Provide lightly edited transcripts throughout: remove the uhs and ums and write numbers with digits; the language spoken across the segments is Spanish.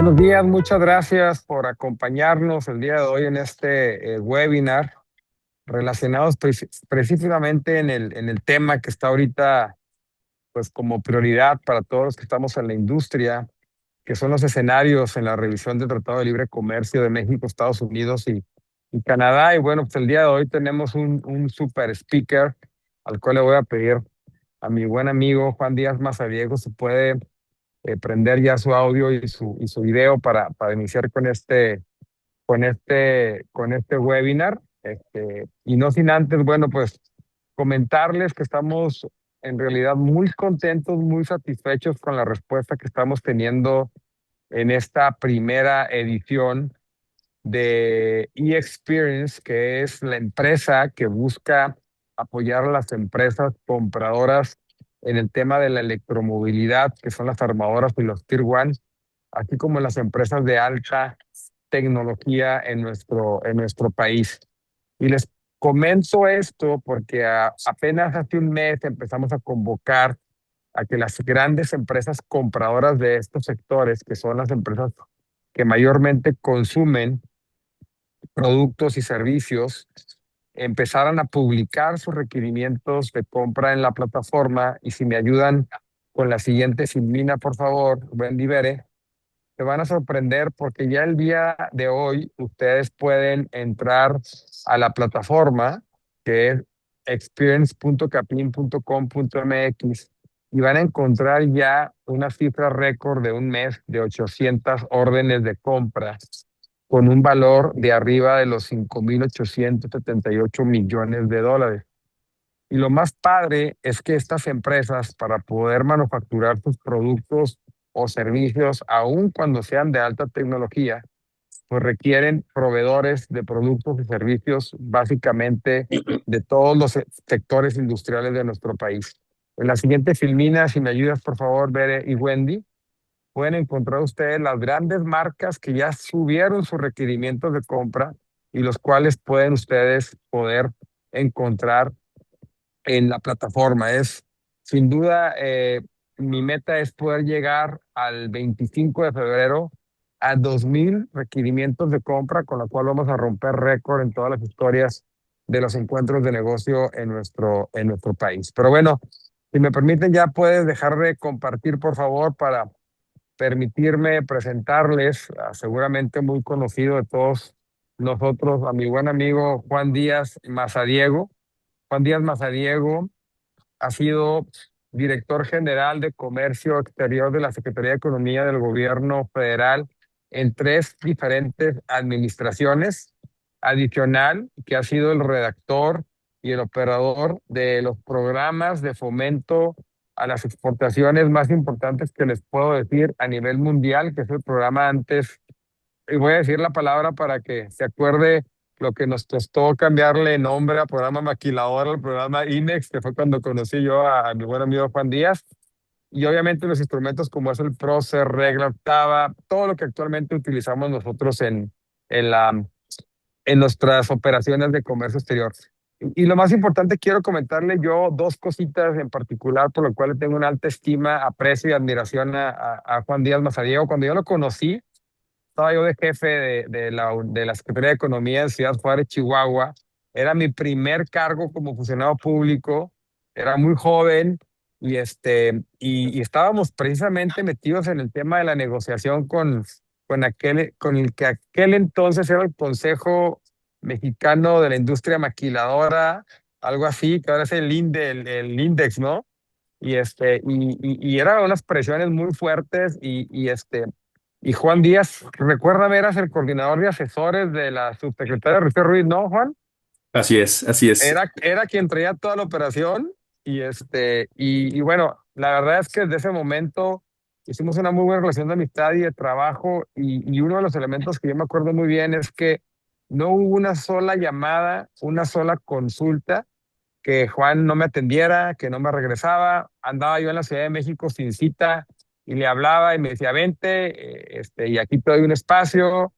Buenos días, muchas gracias por acompañarnos el día de hoy en este webinar relacionados específicamente en el tema que está ahorita pues como prioridad para todos los que estamos en la industria, que son los escenarios en la revisión del Tratado de Libre Comercio de México, Estados Unidos y Canadá. Y bueno, pues el día de hoy tenemos un super speaker al cual le voy a pedir a mi buen amigo Juan Díaz Mazariego si puede prender ya su audio y su video para iniciar con este webinar. Y no sin antes, bueno, pues comentarles que estamos en realidad muy contentos, muy satisfechos con la respuesta que estamos teniendo en esta primera edición de eXperience, que es la empresa que busca apoyar a las empresas compradoras en el tema de la electromovilidad, que son las armadoras y los Tier 1, así como las empresas de alta tecnología en nuestro país. Y les comento esto porque apenas hace un mes empezamos a convocar a que las grandes empresas compradoras de estos sectores, que son las empresas que mayormente consumen productos y servicios, empezaran a publicar sus requerimientos de compra en la plataforma. Y si me ayudan con la siguiente Silvina, por favor, Wendy Bere, te van a sorprender porque ya el día de hoy ustedes pueden entrar a la plataforma que es experience.capin.com.mx y van a encontrar ya una cifra récord de un mes de 800 órdenes de compra con un valor de arriba de los 5.878 millones de dólares. Y lo más padre es que estas empresas, para poder manufacturar sus productos o servicios, aun cuando sean de alta tecnología, pues requieren proveedores de productos y servicios básicamente de todos los sectores industriales de nuestro país. En la siguiente filmina, si me ayudas por favor, Bere y Wendy, pueden encontrar ustedes las grandes marcas que ya subieron sus requerimientos de compra y los cuales pueden ustedes poder encontrar en la plataforma. Sin duda, mi meta es poder llegar al 25 de febrero a 2,000 requerimientos de compra, con la cual vamos a romper récord en todas las historias de los encuentros de negocio en nuestro país. Pero bueno, si me permiten, ya puedes dejar de compartir, por favor, para permitirme presentarles, seguramente muy conocido de todos nosotros, a mi buen amigo Juan Díaz Mazariego. Juan Díaz Mazariego ha sido director general de Comercio Exterior de la Secretaría de Economía del Gobierno Federal en 3 diferentes administraciones. Adicional, que ha sido el redactor y el operador de los programas de fomento a las exportaciones más importantes que les puedo decir a nivel mundial, que es el programa antes, y voy a decir la palabra para que se acuerde lo que nos costó cambiarle nombre a programa maquilador al programa INEX, que fue cuando conocí yo a mi buen amigo Juan Díaz. Y obviamente los instrumentos como es el Procer, Regla Octava, todo lo que actualmente utilizamos nosotros en nuestras operaciones de comercio exterior. Y lo más importante, quiero comentarle yo 2 cositas en particular por lo cual le tengo una alta estima, aprecio y admiración a Juan Díaz Mazariego. Cuando yo lo conocí, estaba yo de jefe de la Secretaría de Economía en Ciudad Juárez, Chihuahua. Era mi primer cargo como funcionario público. Era muy joven y estábamos precisamente metidos en el tema de la negociación con el que aquel entonces era el Consejo Mexicano de la Industria Maquiladora, algo así, que ahora es el INDEX, ¿no? Y eran unas presiones muy fuertes y Juan Díaz, recuérdame, eras el coordinador de asesores de la subsecretaria Rocío Ruiz, ¿no, Juan? Así es, así es. Era quien traía toda la operación y bueno, la verdad es que desde ese momento hicimos una muy buena relación de amistad y de trabajo y uno de los elementos que yo me acuerdo muy bien es que no hubo una sola llamada, una sola consulta que Juan no me atendiera, que no me regresaba. Andaba yo en la Ciudad de México sin cita y le hablaba y me decía, vente, y aquí te doy un espacio.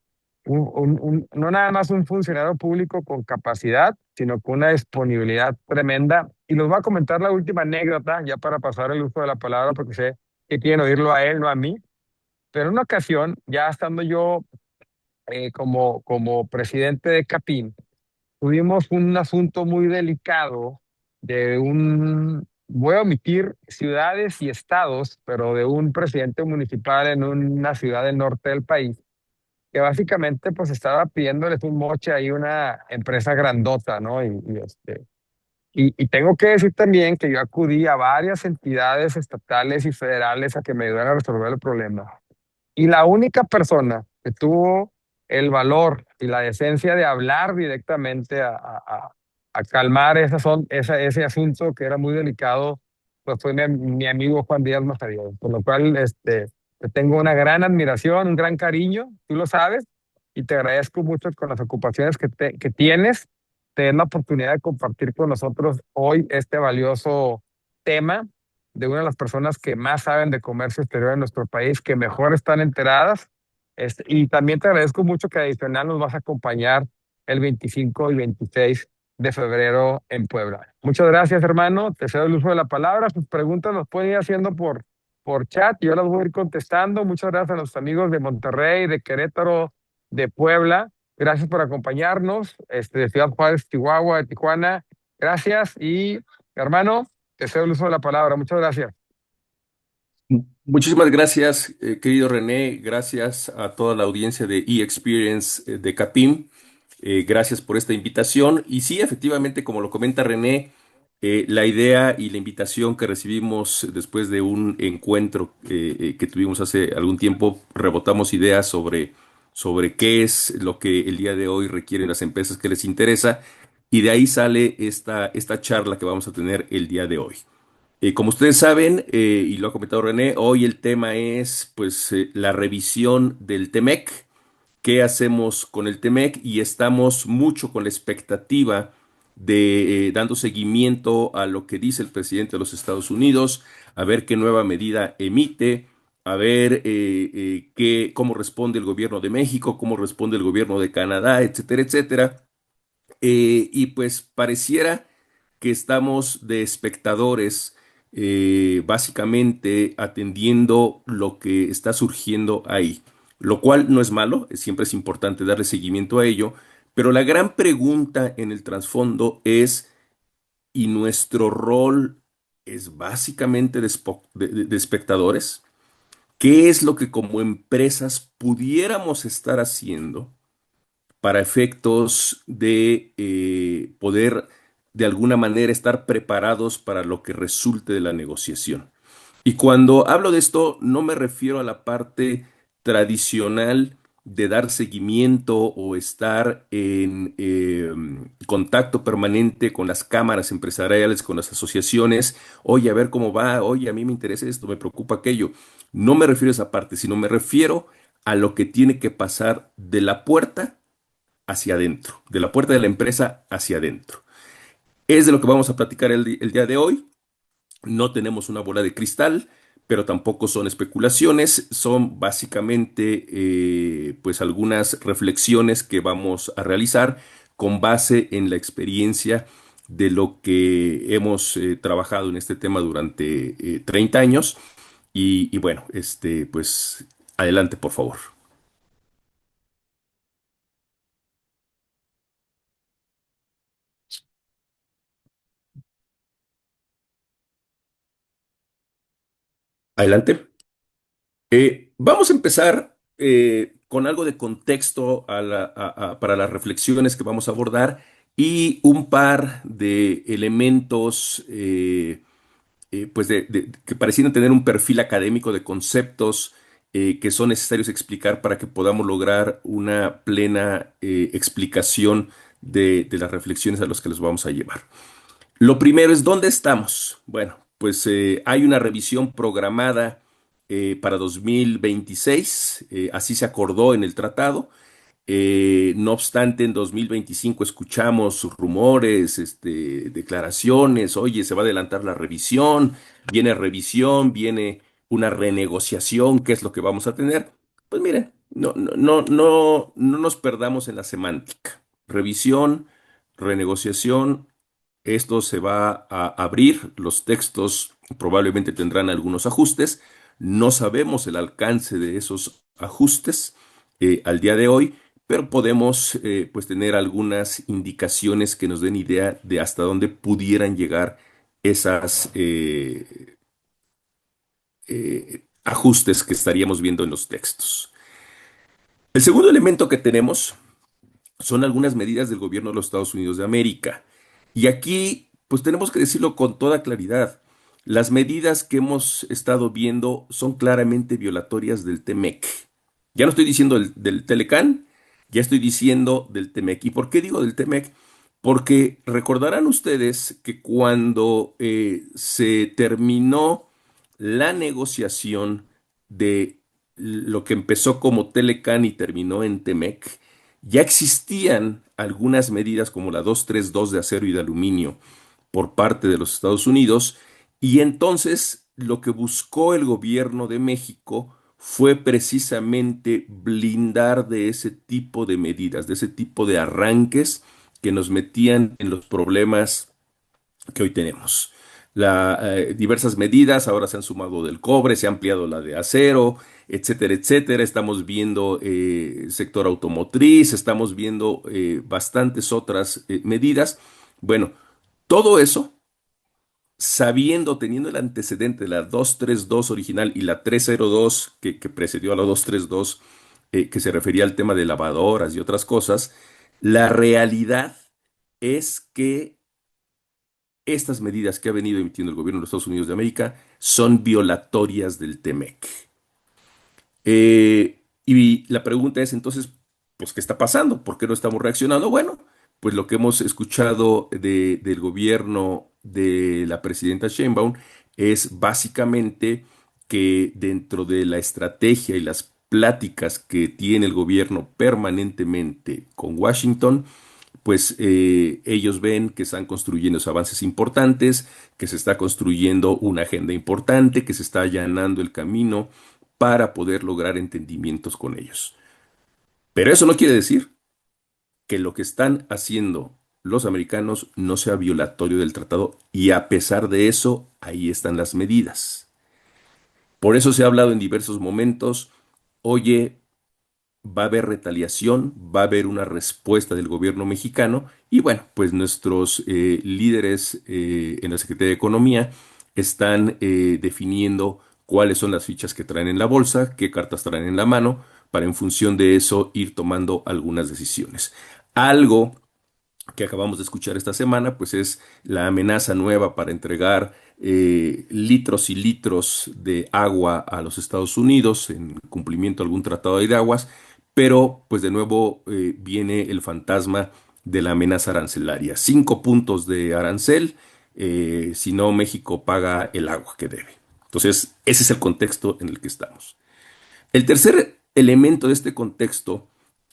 No nada más un funcionario público con capacidad, sino con una disponibilidad tremenda. Y les voy a comentar la última anécdota, ya para pasar el uso de la palabra, porque sé que quieren oírlo a él, no a mí. Pero en una ocasión, ya estando yo como presidente de Capim, tuvimos un asunto muy delicado voy a omitir ciudades y estados, pero de un presidente municipal en una ciudad del norte del país, que básicamente pues estaba pidiéndoles un moche ahí a una empresa grandota, ¿no? Y tengo que decir también que yo acudí a varias entidades estatales y federales a que me ayudaran a resolver el problema. Y la única persona que tuvo el valor y la decencia de hablar directamente a calmar ese asunto que era muy delicado, pues fue mi amigo Juan Díaz Mazariegos. Por lo cual, te tengo una gran admiración, un gran cariño, tú lo sabes, y te agradezco mucho con las ocupaciones que tienes, tener la oportunidad de compartir con nosotros hoy este valioso tema de una de las personas que más saben de comercio exterior en nuestro país, que mejor están enteradas. Y también te agradezco mucho que adicional nos vas a acompañar el 25 y 26 de febrero en Puebla. Muchas gracias, hermano. Te cedo el uso de la palabra. Sus preguntas las pueden ir haciendo por chat y yo las voy a ir contestando. Muchas gracias a los amigos de Monterrey, de Querétaro, de Puebla. Gracias por acompañarnos. De Ciudad Juárez, Chihuahua, de Tijuana. Gracias y, hermano, te cedo el uso de la palabra. Muchas gracias. Muchísimas gracias, querido René. Gracias a toda la audiencia de eXperience de Capim. Gracias por esta invitación. Y sí, efectivamente, como lo comenta René, la idea y la invitación que recibimos después de un encuentro que tuvimos hace algún tiempo, rebotamos ideas sobre qué es lo que el día de hoy requieren las empresas que les interesa. Y de ahí sale esta charla que vamos a tener el día de hoy. Como ustedes saben, y lo ha comentado René, hoy el tema es pues la revisión del TEMEC. ¿Qué hacemos con el TEMEC? Y estamos mucho con la expectativa de dando seguimiento a lo que dice el presidente de los Estados Unidos, a ver qué nueva medida emite, a ver cómo responde el gobierno de México, cómo responde el gobierno de Canadá, etcétera, etcétera. Y pues pareciera que estamos de espectadores, básicamente atendiendo lo que está surgiendo ahí, lo cual no es malo, siempre es importante darle seguimiento a ello, pero la gran pregunta en el trasfondo es, ¿y nuestro rol es básicamente de espectadores? ¿Qué es lo que como empresas pudiéramos estar haciendo para efectos de poder de alguna manera estar preparados para lo que resulte de la negociación? Y cuando hablo de esto, no me refiero a la parte tradicional de dar seguimiento o estar en contacto permanente con las cámaras empresariales, con las asociaciones. Oye, a ver cómo va. Oye, a mí me interesa esto, me preocupa aquello. No me refiero a esa parte, sino me refiero a lo que tiene que pasar de la puerta hacia adentro, de la puerta de la empresa hacia adentro. Es de lo que vamos a platicar el día de hoy. No tenemos una bola de cristal, pero tampoco son especulaciones, son básicamente pues algunas reflexiones que vamos a realizar con base en la experiencia de lo que hemos trabajado en este tema durante 30 años. Y bueno, pues adelante, por favor. Adelante. Vamos a empezar con algo de contexto para las reflexiones que vamos a abordar y un par de elementos pues que parecieran tener un perfil académico de conceptos que son necesarios explicar para que podamos lograr una plena explicación de las reflexiones a las que los vamos a llevar. Lo primero es, ¿dónde estamos? Bueno, pues hay una revisión programada para 2026, así se acordó en el tratado. No obstante, en 2025 escuchamos rumores, declaraciones, oye, se va a adelantar la revisión, viene una renegociación, ¿qué es lo que vamos a tener? Pues miren, no nos perdamos en la semántica. Revisión, renegociación, esto se va a abrir, los textos probablemente tendrán algunos ajustes, No sabemos el alcance de esos ajustes al día de hoy, pero podemos pues tener algunas indicaciones que nos den idea de hasta dónde pudieran llegar esas ajustes que estaríamos viendo en los textos. El segundo elemento que tenemos son algunas medidas del gobierno de los Estados Unidos de América. Y aquí, pues tenemos que decirlo con toda claridad. Las medidas que hemos estado viendo son claramente violatorias del TEMEC. Ya no estoy diciendo del Telecán, ya estoy diciendo del TEMEC. ¿Y por qué digo del TEMEC? Porque recordarán ustedes que cuando se terminó la negociación de lo que empezó como Telecán y terminó en TEMEC, ya existían algunas medidas como la 232 de acero y de aluminio por parte de los Estados Unidos, y entonces lo que buscó el gobierno de México fue precisamente blindar de ese tipo de medidas, de ese tipo de arranques que nos metían en los problemas que hoy tenemos. Diversas medidas, ahora se han sumado del cobre, se ha ampliado la de acero, etcétera, etcétera. Estamos viendo sector automotriz, estamos viendo bastantes otras medidas. Bueno, todo eso, sabiendo, teniendo el antecedente de la 232 original y la 302 que precedió a la 232, que se refería al tema de lavadoras y otras cosas, la realidad es que estas medidas que ha venido emitiendo el gobierno de los Estados Unidos de América son violatorias del TEMEC. Y la pregunta es entonces, pues, ¿qué está pasando? ¿Por qué no estamos reaccionando? Bueno, pues lo que hemos escuchado del gobierno de la presidenta Sheinbaum es básicamente que dentro de la estrategia y las pláticas que tiene el gobierno permanentemente con Washington, pues ellos ven que están construyendo esos avances importantes, que se está construyendo una agenda importante, que se está allanando el camino para poder lograr entendimientos con ellos. Pero eso no quiere decir que lo que están haciendo los americanos no sea violatorio del tratado, y a pesar de eso, ahí están las medidas. Por eso se ha hablado en diversos momentos, oye, va a haber retaliación, va a haber una respuesta del gobierno mexicano, y bueno, pues nuestros líderes en la Secretaría de Economía están definiendo cuáles son las fichas que traen en la bolsa, qué cartas traen en la mano, para en función de eso ir tomando algunas decisiones. Algo que acabamos de escuchar esta semana, pues es la amenaza nueva para entregar litros y litros de agua a los Estados Unidos en cumplimiento de algún tratado de aguas, pero pues de nuevo viene el fantasma de la amenaza arancelaria. 5 puntos de arancel, si no México paga el agua que debe. Entonces, ese es el contexto en el que estamos. El tercer elemento de este contexto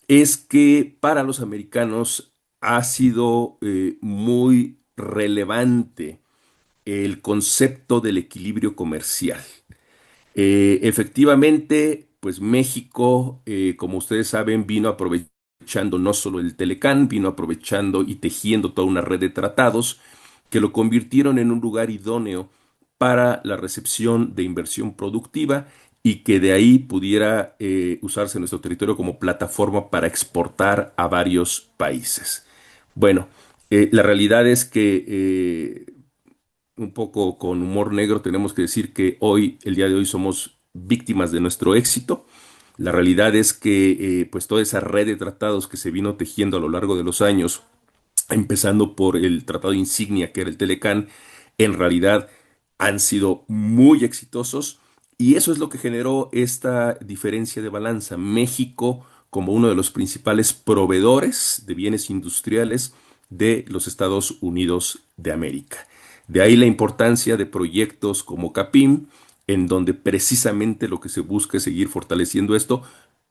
es que para los americanos ha sido muy relevante el concepto del equilibrio comercial. Efectivamente, pues México, como ustedes saben, vino aprovechando no solo el Telecán, vino aprovechando y tejiendo toda una red de tratados que lo convirtieron en un lugar idóneo para la recepción de inversión productiva, y que de ahí pudiera usarse nuestro territorio como plataforma para exportar a varios países. Bueno, la realidad es que un poco con humor negro tenemos que decir que hoy, el día de hoy, somos víctimas de nuestro éxito. La realidad es que pues toda esa red de tratados que se vino tejiendo a lo largo de los años, empezando por el tratado insignia que era el Telecán, en realidad han sido muy exitosos, y eso es lo que generó esta diferencia de balanza. México como uno de los principales proveedores de bienes industriales de los Estados Unidos de América. De ahí la importancia de proyectos como CAPIM, en donde precisamente lo que se busca es seguir fortaleciendo esto,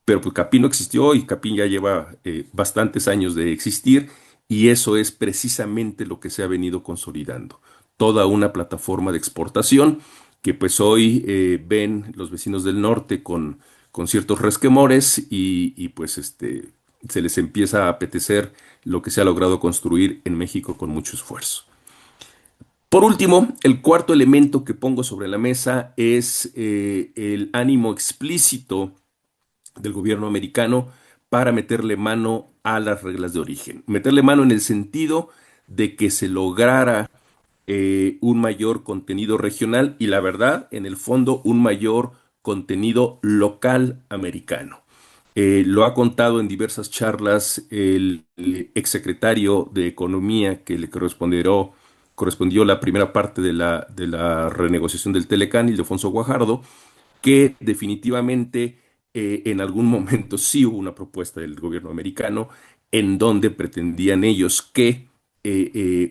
pero pues CAPIM no existió y CAPIM ya lleva bastantes años de existir, y eso es precisamente lo que se ha venido consolidando. Toda una plataforma de exportación que pues hoy ven los vecinos del norte con ciertos resquemores, y pues se les empieza a apetecer lo que se ha logrado construir en México con mucho esfuerzo. Por último, el cuarto elemento que pongo sobre la mesa es el ánimo explícito del gobierno americano para meterle mano a las reglas de origen. Meterle mano en el sentido de que se lograra un mayor contenido regional y la verdad, en el fondo, un mayor contenido local americano. Lo ha contado en diversas charlas el exsecretario de Economía que le correspondió la primera parte de la renegociación del Telecán, Ildefonso Guajardo, que definitivamente en algún momento sí hubo una propuesta del gobierno americano en donde pretendían ellos que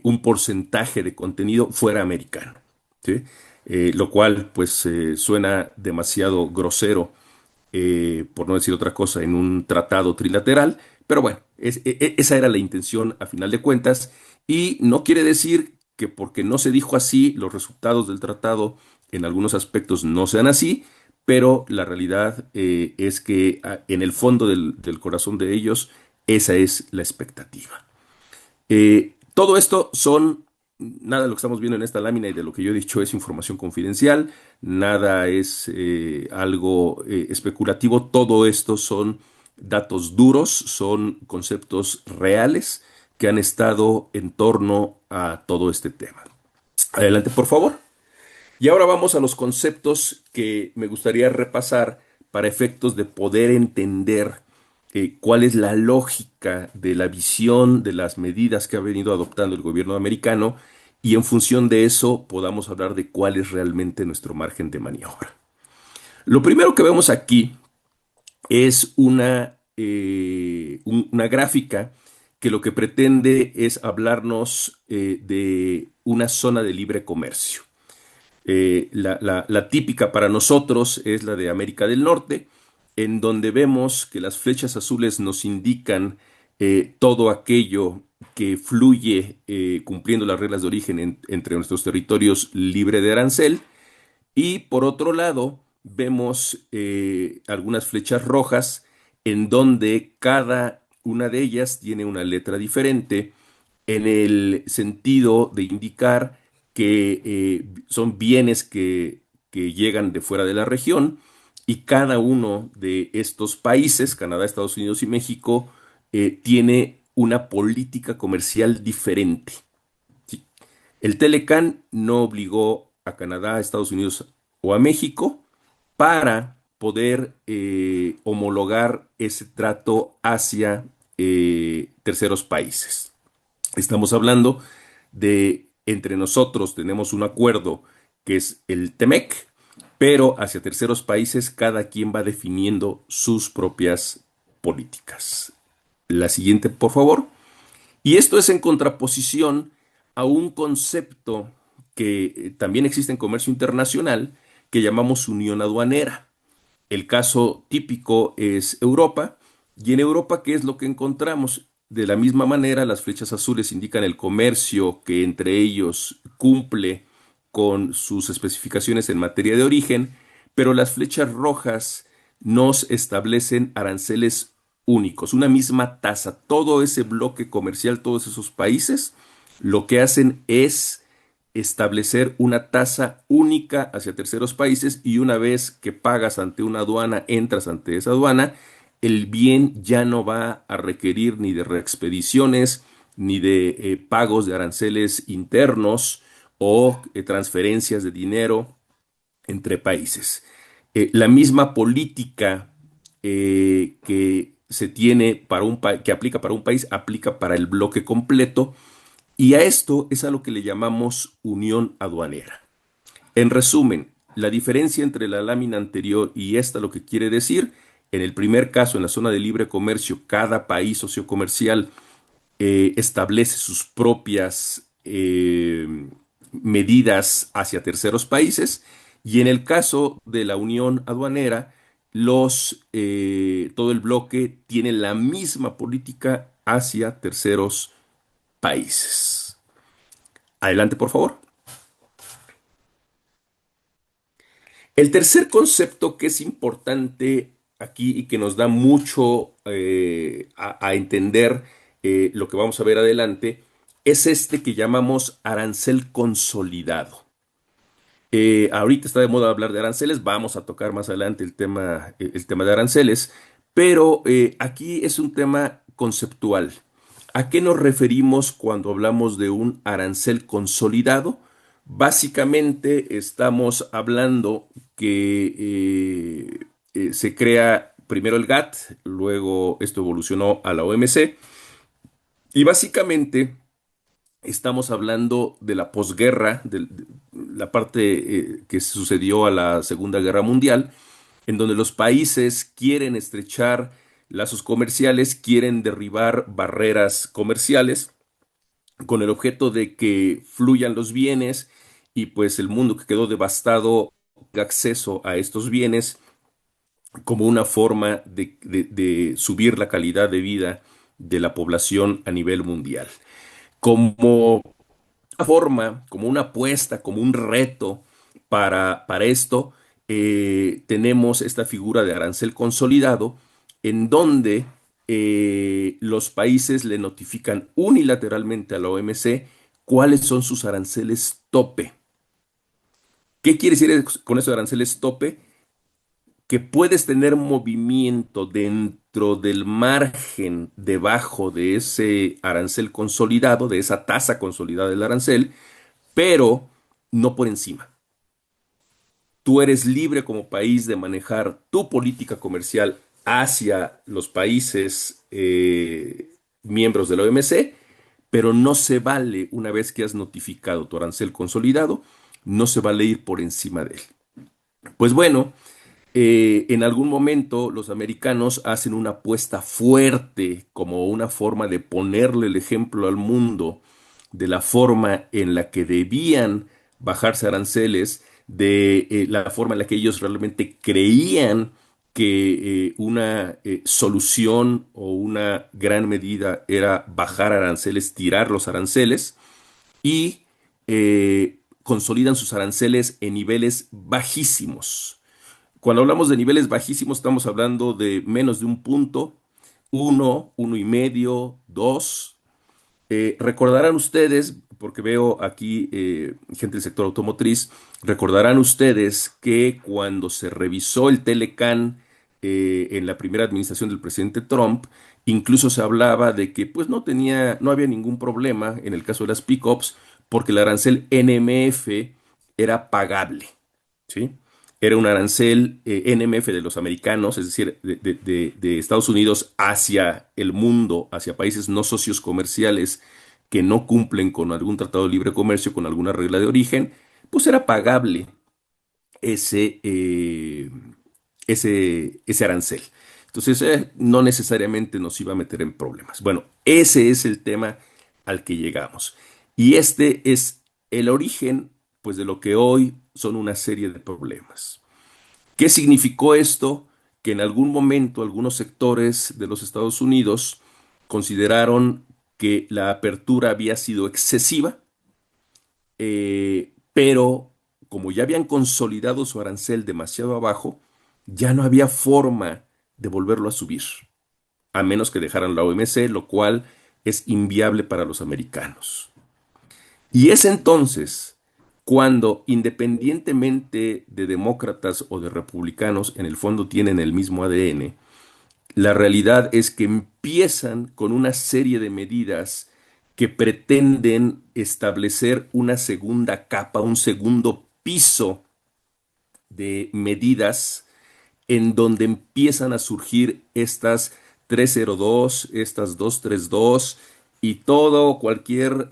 un porcentaje de contenido fuera americano, ¿sí? Lo cual pues suena demasiado grosero, por no decir otra cosa, en un tratado trilateral, pero bueno, esa era la intención a final de cuentas y no quiere decir que porque no se dijo así, los resultados del tratado en algunos aspectos no sean así, pero la realidad es que en el fondo del corazón de ellos, esa es la expectativa. Todo esto nada de lo que estamos viendo en esta lámina y de lo que yo he dicho es información confidencial, nada es algo especulativo, todo esto son datos duros, son conceptos reales que han estado en torno a todo este tema. Adelante, por favor. Y ahora vamos a los conceptos que me gustaría repasar para efectos de poder entender cuál es la lógica de la visión de las medidas que ha venido adoptando el gobierno americano y en función de eso podamos hablar de cuál es realmente nuestro margen de maniobra. Lo primero que vemos aquí es una gráfica que lo que pretende es hablarnos de una zona de libre comercio. La típica para nosotros es la de América del Norte, en donde vemos que las flechas azules nos indican todo aquello que fluye cumpliendo las reglas de origen entre nuestros territorios libre de arancel. Y por otro lado, vemos algunas flechas rojas en donde cada una de ellas tiene una letra diferente en el sentido de indicar que son bienes que llegan de fuera de la región y cada uno de estos países, Canadá, Estados Unidos y México, tiene una política comercial diferente. ¿Sí? El Telecán no obligó a Canadá, a Estados Unidos o a México para poder homologar ese trato hacia terceros países. Estamos hablando de entre nosotros tenemos un acuerdo que es el TEMEC, pero hacia terceros países cada quien va definiendo sus propias políticas. La siguiente, por favor. Y esto es en contraposición a un concepto que también existe en comercio internacional que llamamos unión aduanera. El caso típico es Europa, y en Europa, ¿qué es lo que encontramos? De la misma manera, las flechas azules indican el comercio que entre ellos cumple con sus especificaciones en materia de origen, pero las flechas rojas nos establecen aranceles únicos, una misma tasa. Todo ese bloque comercial, todos esos países, lo que hacen es establecer una tasa única hacia terceros países y una vez que pagas ante una aduana, entras ante esa aduana, el bien ya no va a requerir ni de reexpediciones, ni de pagos de aranceles internos o transferencias de dinero entre países. La misma política que se tiene para que aplica para un país, aplica para el bloque completo y a esto es a lo que le llamamos unión aduanera. En resumen, la diferencia entre la lámina anterior y esta lo que quiere decir, en el primer caso, en la zona de libre comercio, cada país sociocomercial establece sus propias medidas hacia terceros países y en el caso de la unión aduanera, todo el bloque tiene la misma política hacia terceros países. Adelante, por favor. El tercer concepto que es importante aquí y que nos da mucho a entender lo que vamos a ver adelante es este que llamamos arancel consolidado. Ahorita está de moda hablar de aranceles, vamos a tocar más adelante el tema de aranceles, pero aquí es un tema conceptual. ¿A qué nos referimos cuando hablamos de un arancel consolidado? Básicamente estamos hablando que se crea primero el GATT, luego esto evolucionó a la OMC, y básicamente estamos hablando de la posguerra, de la parte que sucedió a la Segunda Guerra Mundial, en donde los países quieren estrechar lazos comerciales, quieren derribar barreras comerciales con el objeto de que fluyan los bienes y pues el mundo que quedó devastado tenga acceso a estos bienes como una forma de subir la calidad de vida de la población a nivel mundial. Como una forma, como una apuesta, como un reto para esto, tenemos esta figura de arancel consolidado en donde los países le notifican unilateralmente a la OMC cuáles son sus aranceles tope. ¿Qué quiere decir con eso de aranceles tope? Que puedes tener movimiento dentro del margen debajo de ese arancel consolidado, de esa tasa consolidada del arancel, pero no por encima. Tú eres libre como país de manejar tu política comercial hacia los países miembros de la OMC, pero no se vale, una vez que has notificado tu arancel consolidado, no se vale ir por encima de él. Pues bueno, en algún momento los americanos hacen una apuesta fuerte como una forma de ponerle el ejemplo al mundo de la forma en la que debían bajarse aranceles, de la forma en la que ellos realmente creían que una solución o una gran medida era bajar aranceles, tirar los aranceles y consolidan sus aranceles en niveles bajísimos. Cuando hablamos de niveles bajísimos, estamos hablando de menos de un punto, uno, uno y medio, dos. Recordarán ustedes, porque veo aquí gente del sector automotriz, recordarán ustedes que cuando se revisó el Telecan en la primera administración del presidente Trump, incluso se hablaba de que pues no había ningún problema en el caso de las pickups, porque el arancel NMF era pagable, ¿sí? Era un arancel NMF de los americanos, es decir, de Estados Unidos hacia el mundo, hacia países no socios comerciales que no cumplen con algún tratado de libre comercio, con alguna regla de origen, pues era pagable ese, ese arancel. Entonces, no necesariamente nos iba a meter en problemas. Bueno, ese es el tema al que llegamos. Y este es el origen, pues, de lo que hoy son una serie de problemas. ¿Qué significó esto? Que en algún momento algunos sectores de los Estados Unidos consideraron que la apertura había sido excesiva, pero como ya habían consolidado su arancel demasiado abajo, ya no había forma de volverlo a subir, a menos que dejaran la OMC, lo cual es inviable para los americanos. Y es entonces cuando, independientemente de demócratas o de republicanos, en el fondo tienen el mismo ADN, la realidad es que empiezan con una serie de medidas que pretenden establecer una segunda capa, un segundo piso de medidas en donde empiezan a surgir estas 302, estas 232 y todo, cualquier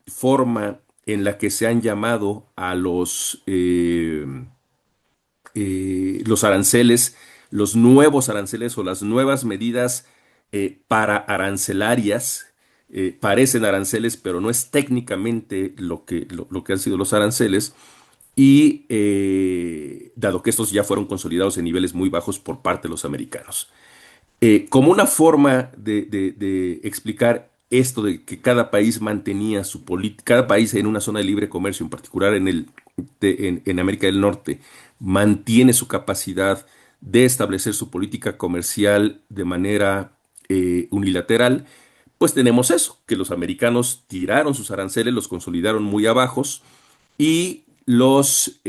forma en la que se han llamado a los aranceles, los nuevos aranceles o las nuevas medidas para arancelarias. Parecen aranceles, pero no es técnicamente lo que han sido los aranceles. Y dado que estos ya fueron consolidados en niveles muy bajos por parte de los americanos. Como una forma de explicar esto de que cada país mantenía su política, cada país en una zona de libre comercio, en particular en América del Norte, mantiene su capacidad de establecer su política comercial de manera unilateral, pues tenemos eso, que los americanos tiraron sus aranceles, los consolidaron muy abajos y los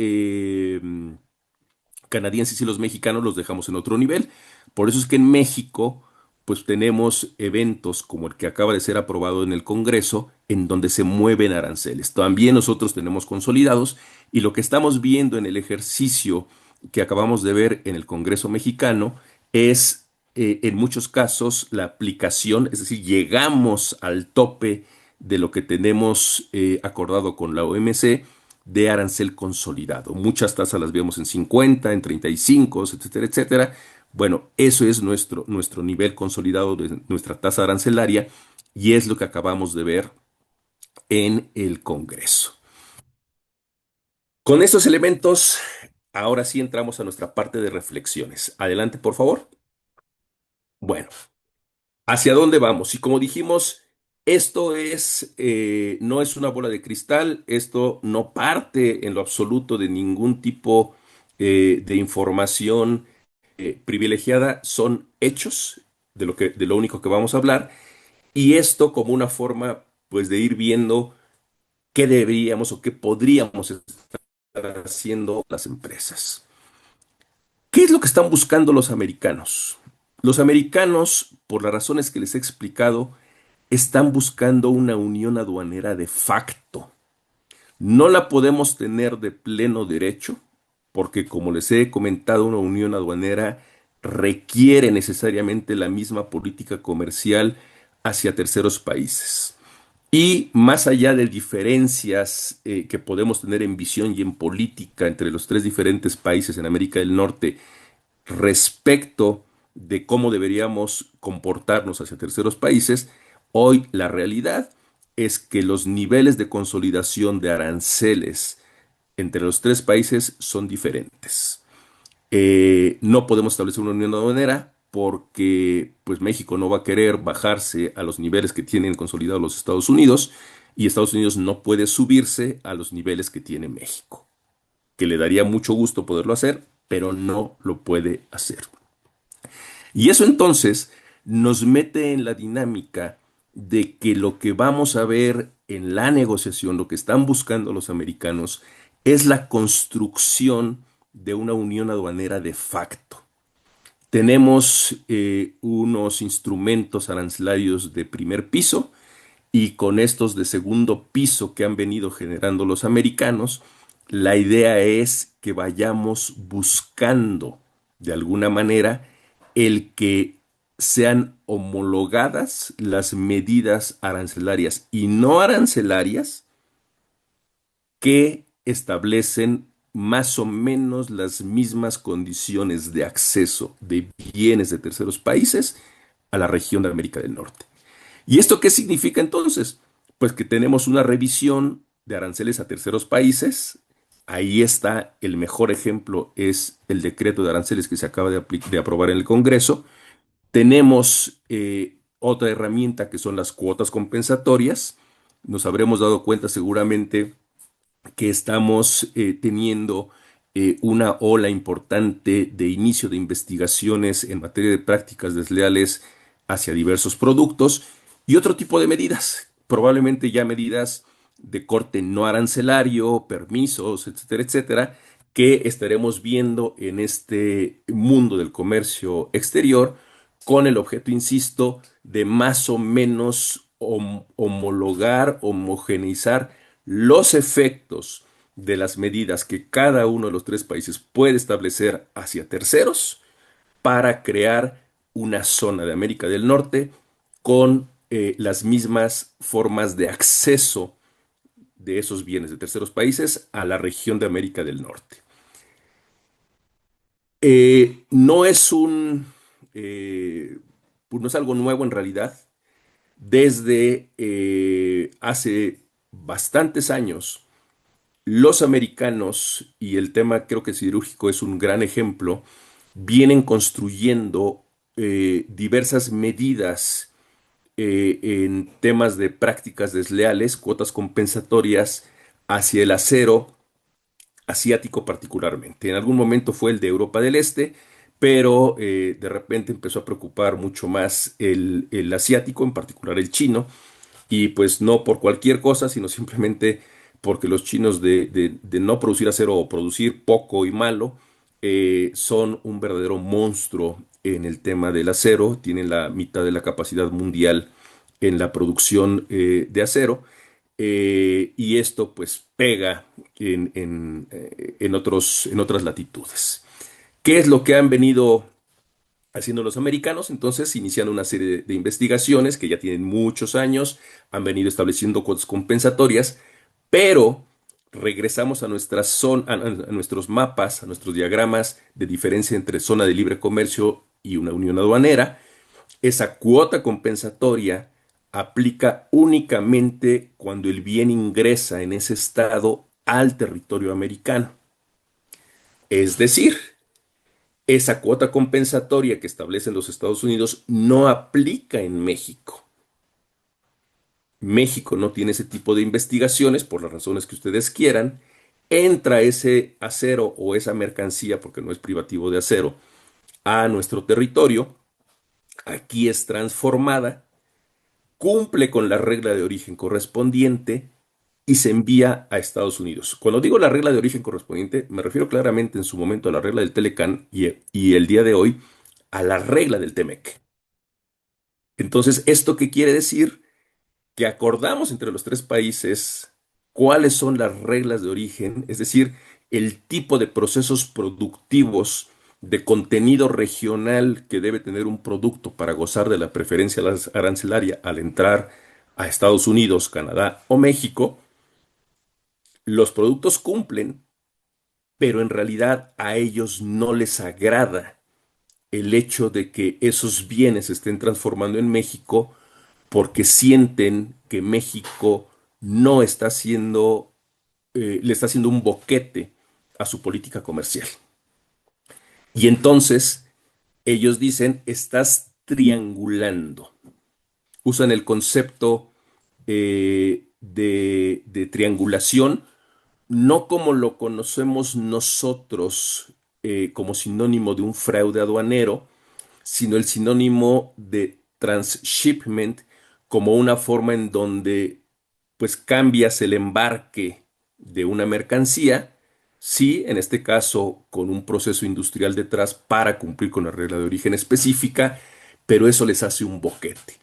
canadienses y los mexicanos los dejamos en otro nivel. Por eso es que en México, pues tenemos eventos como el que acaba de ser aprobado en el Congreso, en donde se mueven aranceles. También nosotros tenemos consolidados y lo que estamos viendo en el ejercicio que acabamos de ver en el Congreso mexicano es, en muchos casos, la aplicación, es decir, llegamos al tope de lo que tenemos acordado con la OMC de arancel consolidado. Muchas tasas las vemos en 50, en 35, etcétera, etcétera. Bueno, eso es nuestro nivel consolidado de nuestra tasa arancelaria y es lo que acabamos de ver en el Congreso. Con estos elementos, ahora sí entramos a nuestra parte de reflexiones. Adelante, por favor. Bueno, ¿hacia dónde vamos? Y como dijimos, esto no es una bola de cristal, esto no parte en lo absoluto de ningún tipo de información privilegiada, son hechos de lo único que vamos a hablar, y esto como una forma, pues, de ir viendo qué deberíamos o qué podríamos estar haciendo las empresas. ¿Qué es lo que están buscando los americanos? Los americanos, por las razones que les he explicado, están buscando una unión aduanera de facto. No la podemos tener de pleno derecho, porque como les he comentado, una unión aduanera requiere necesariamente la misma política comercial hacia terceros países. Y más allá de diferencias que podemos tener en visión y en política entre los tres diferentes países en América del Norte respecto de cómo deberíamos comportarnos hacia terceros países, hoy la realidad es que los niveles de consolidación de aranceles entre los tres países son diferentes. No podemos establecer una unión aduanera porque pues México no va a querer bajarse a los niveles que tienen consolidados los Estados Unidos y Estados Unidos no puede subirse a los niveles que tiene México, que le daría mucho gusto poderlo hacer, pero no lo puede hacer. Y eso entonces nos mete en la dinámica de que lo que vamos a ver en la negociación, lo que están buscando los americanos, es la construcción de una unión aduanera de facto. Tenemos unos instrumentos arancelarios de primer piso y con estos de segundo piso que han venido generando los americanos, la idea es que vayamos buscando de alguna manera el que sean homologadas las medidas arancelarias y no arancelarias que establecen más o menos las mismas condiciones de acceso de bienes de terceros países a la región de América del Norte. ¿Y esto qué significa entonces? Pues que tenemos una revisión de aranceles a terceros países. Ahí está el mejor ejemplo, es el decreto de aranceles que se acaba de aprobar en el Congreso. Tenemos otra herramienta que son las cuotas compensatorias. Nos habremos dado cuenta seguramente que estamos teniendo una ola importante de inicio de investigaciones en materia de prácticas desleales hacia diversos productos y otro tipo de medidas, probablemente ya medidas de corte no arancelario, permisos, etcétera, etcétera, que estaremos viendo en este mundo del comercio exterior con el objeto, insisto, de más o menos homologar, homogeneizar los efectos de las medidas que cada uno de los tres países puede establecer hacia terceros para crear una zona de América del Norte con las mismas formas de acceso de esos bienes de terceros países a la región de América del Norte. No es pues no es algo nuevo en realidad. Desde hace bastantes años, los americanos, y el tema creo que cirúrgico es un gran ejemplo, vienen construyendo diversas medidas en temas de prácticas desleales, cuotas compensatorias hacia el acero asiático particularmente. En algún momento fue el de Europa del Este, pero de repente empezó a preocupar mucho más el asiático, en particular el chino, y pues no por cualquier cosa, sino simplemente porque los chinos de no producir acero o producir poco y malo, son un verdadero monstruo en el tema del acero, tienen la mitad de la capacidad mundial en la producción de acero, y esto pues pega en otras latitudes. ¿Qué es lo que han venido haciendo los americanos? Entonces inician una serie de investigaciones que ya tienen muchos años, han venido estableciendo cuotas compensatorias, pero regresamos a nuestras a nuestros mapas, a nuestros diagramas de diferencia entre zona de libre comercio y una unión aduanera. Esa cuota compensatoria aplica únicamente cuando el bien ingresa en ese estado al territorio americano. Es decir, esa cuota compensatoria que establecen los Estados Unidos no aplica en México. México no tiene ese tipo de investigaciones por las razones que ustedes quieran. Entra ese acero o esa mercancía, porque no es privativo de acero, a nuestro territorio. Aquí es transformada, cumple con la regla de origen correspondiente y se envía a Estados Unidos. Cuando digo la regla de origen correspondiente, me refiero claramente en su momento a la regla del Telecán y el día de hoy a la regla del Temec. Entonces, ¿esto qué quiere decir? Que acordamos entre los tres países cuáles son las reglas de origen, es decir, el tipo de procesos productivos de contenido regional que debe tener un producto para gozar de la preferencia arancelaria al entrar a Estados Unidos, Canadá o México. Los productos cumplen, pero en realidad a ellos no les agrada el hecho de que esos bienes se estén transformando en México porque sienten que México no está haciendo, le está haciendo un boquete a su política comercial. Y entonces ellos dicen, estás triangulando. Usan el concepto de triangulación, no como lo conocemos nosotros como sinónimo de un fraude aduanero, sino el sinónimo de transshipment como una forma en donde pues cambias el embarque de una mercancía, sí, en este caso con un proceso industrial detrás para cumplir con la regla de origen específica, pero eso les hace un boquete.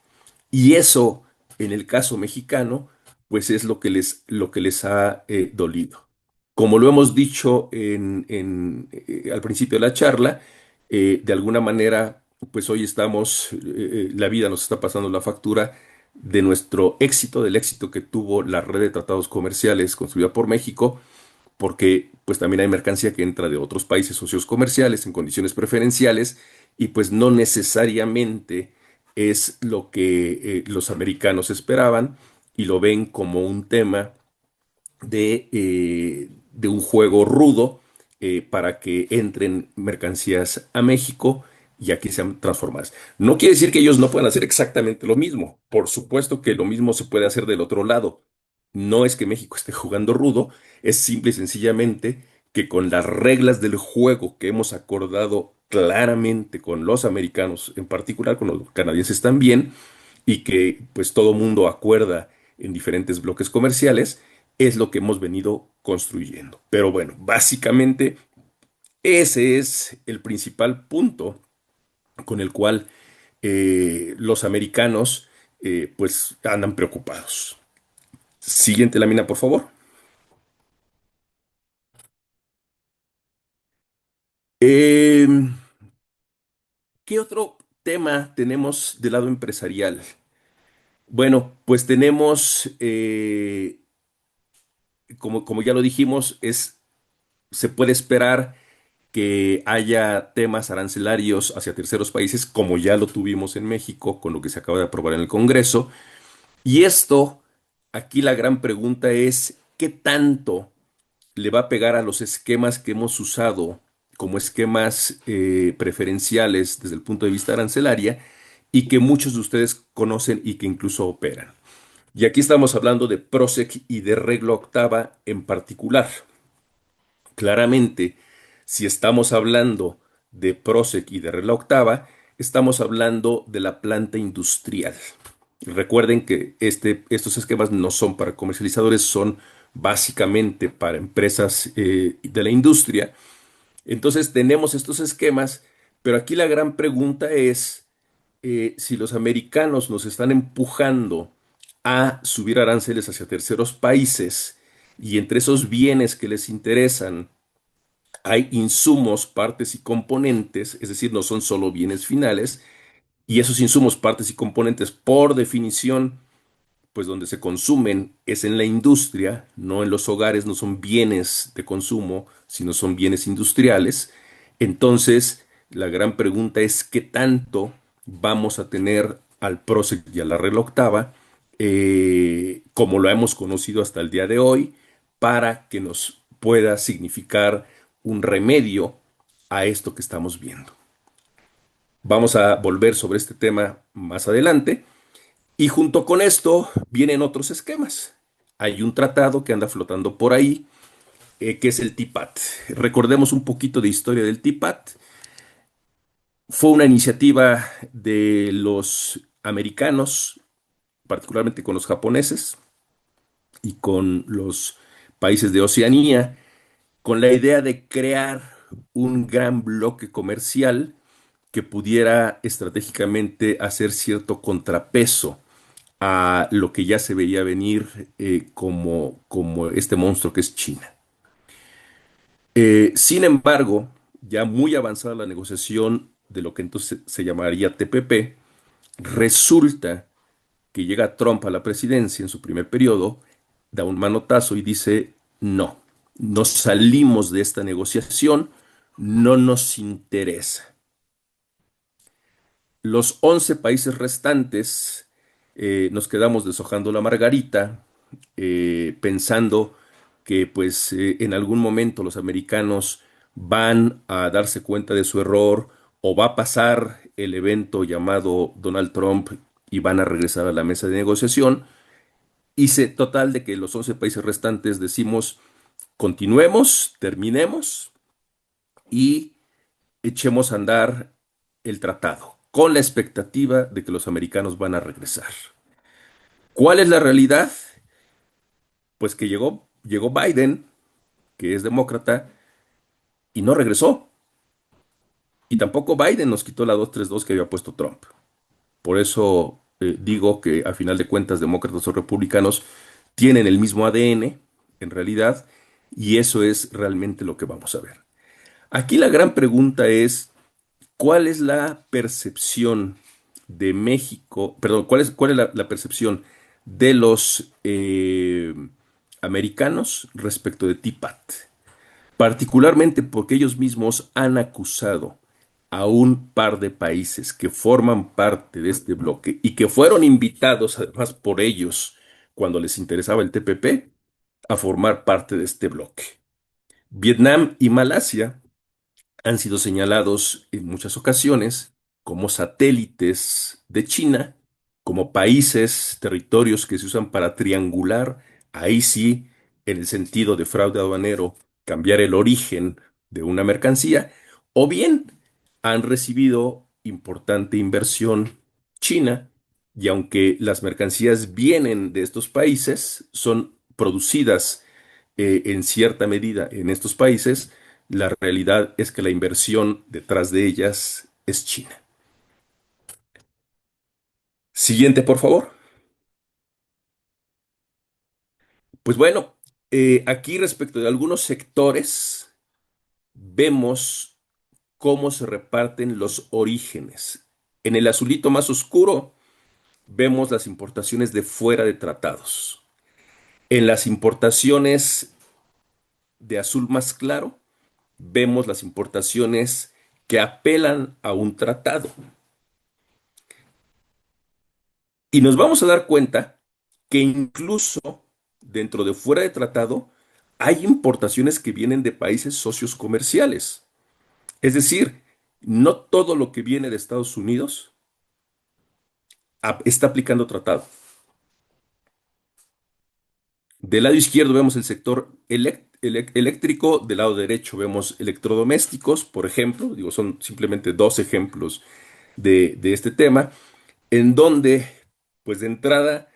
Y eso, en el caso mexicano, pues es lo que les ha dolido. Como lo hemos dicho al principio de la charla, de alguna manera, pues hoy estamos, la vida nos está pasando la factura de nuestro éxito, del éxito que tuvo la red de tratados comerciales construida por México, porque pues también hay mercancía que entra de otros países socios comerciales en condiciones preferenciales y pues no necesariamente es lo que los americanos esperaban y lo ven como un tema de un juego rudo para que entren mercancías a México y aquí sean transformadas. No quiere decir que ellos no puedan hacer exactamente lo mismo. Por supuesto que lo mismo se puede hacer del otro lado. No es que México esté jugando rudo, es simple y sencillamente que con las reglas del juego que hemos acordado claramente con los americanos, en particular con los canadienses también, y que pues todo mundo acuerda en diferentes bloques comerciales, es lo que hemos venido construyendo. Pero bueno, básicamente ese es el principal punto con el cual los americanos pues andan preocupados. Siguiente lámina, por favor. Eh, ¿Qué otro tema tenemos del lado empresarial? Bueno, pues tenemos, como ya lo dijimos, se puede esperar que haya temas arancelarios hacia terceros países, como ya lo tuvimos en México con lo que se acaba de aprobar en el Congreso. Y esto, aquí la gran pregunta es, ¿qué tanto le va a pegar a los esquemas que hemos usado como esquemas preferenciales desde el punto de vista arancelaria y que muchos de ustedes conocen y que incluso operan? Y aquí estamos hablando de PROSEC y de regla octava en particular. Claramente, si estamos hablando de Proceq y de Red La Octava, estamos hablando de la planta industrial. Recuerden que estos esquemas no son para comercializadores, son básicamente para empresas de la industria. Entonces tenemos estos esquemas, pero aquí la gran pregunta es si los americanos nos están empujando a subir aranceles hacia terceros países y entre esos bienes que les interesan hay insumos, partes y componentes, es decir, no son solo bienes finales, y esos insumos, partes y componentes, por definición, pues donde se consumen es en la industria, no en los hogares, no son bienes de consumo, sino son bienes industriales. Entonces, la gran pregunta es qué tanto vamos a tener al Proceq y a la regla octava, como lo hemos conocido hasta el día de hoy, para que nos pueda significar un remedio a esto que estamos viendo. Vamos a volver sobre este tema más adelante. Y junto con esto vienen otros esquemas. Hay un tratado que anda flotando por ahí, que es el TIPAT. Recordemos un poquito de historia del TIPAT. Fue una iniciativa de los americanos, particularmente con los japoneses y con los países de Oceanía, con la idea de crear un gran bloque comercial que pudiera estratégicamente hacer cierto contrapeso a lo que ya se veía venir como este monstruo que es China. Sin embargo, ya muy avanzada la negociación de lo que entonces se llamaría TPP, resulta que llega Trump a la presidencia en su primer periodo, da un manotazo y dice, no, no salimos de esta negociación, no nos interesa. Los 11 países restantes nos quedamos deshojando la margarita, pensando que pues en algún momento los americanos van a darse cuenta de su error o va a pasar el evento llamado Donald Trump y van a regresar a la mesa de negociación. Hice total de que los 11 países restantes decimos continuemos, terminemos y echemos a andar el tratado, con la expectativa de que los americanos van a regresar. ¿Cuál es la realidad? Pues que llegó Biden, que es demócrata, y no regresó. Y tampoco Biden nos quitó la 232 que había puesto Trump. Por eso digo que a final de cuentas, demócratas o republicanos tienen el mismo ADN, en realidad, y eso es realmente lo que vamos a ver. Aquí la gran pregunta es, ¿cuál es la percepción de México? Perdón, ¿cuál es la percepción de los americanos respecto de TIPAT? Particularmente porque ellos mismos han acusado a un par de países que forman parte de este bloque y que fueron invitados además por ellos cuando les interesaba el TPP a formar parte de este bloque. Vietnam y Malasia han sido señalados en muchas ocasiones como satélites de China, como países, territorios que se usan para triangular, ahí sí, en el sentido de fraude aduanero, cambiar el origen de una mercancía, o bien han recibido importante inversión china, y aunque las mercancías vienen de estos países, son producidas en cierta medida en estos países, la realidad es que la inversión detrás de ellas es China. Siguiente, por favor. Pues bueno, aquí respecto de algunos sectores, vemos cómo se reparten los orígenes. En el azulito más oscuro vemos las importaciones de fuera de tratados. En las importaciones de azul más claro, vemos las importaciones que apelan a un tratado. Y nos vamos a dar cuenta que incluso dentro de fuera de tratado hay importaciones que vienen de países socios comerciales. Es decir, no todo lo que viene de Estados Unidos está aplicando tratado. Del lado izquierdo vemos el sector eléctrico, del lado derecho vemos electrodomésticos, por ejemplo, digo, son simplemente dos ejemplos de este tema, en donde, pues de entrada,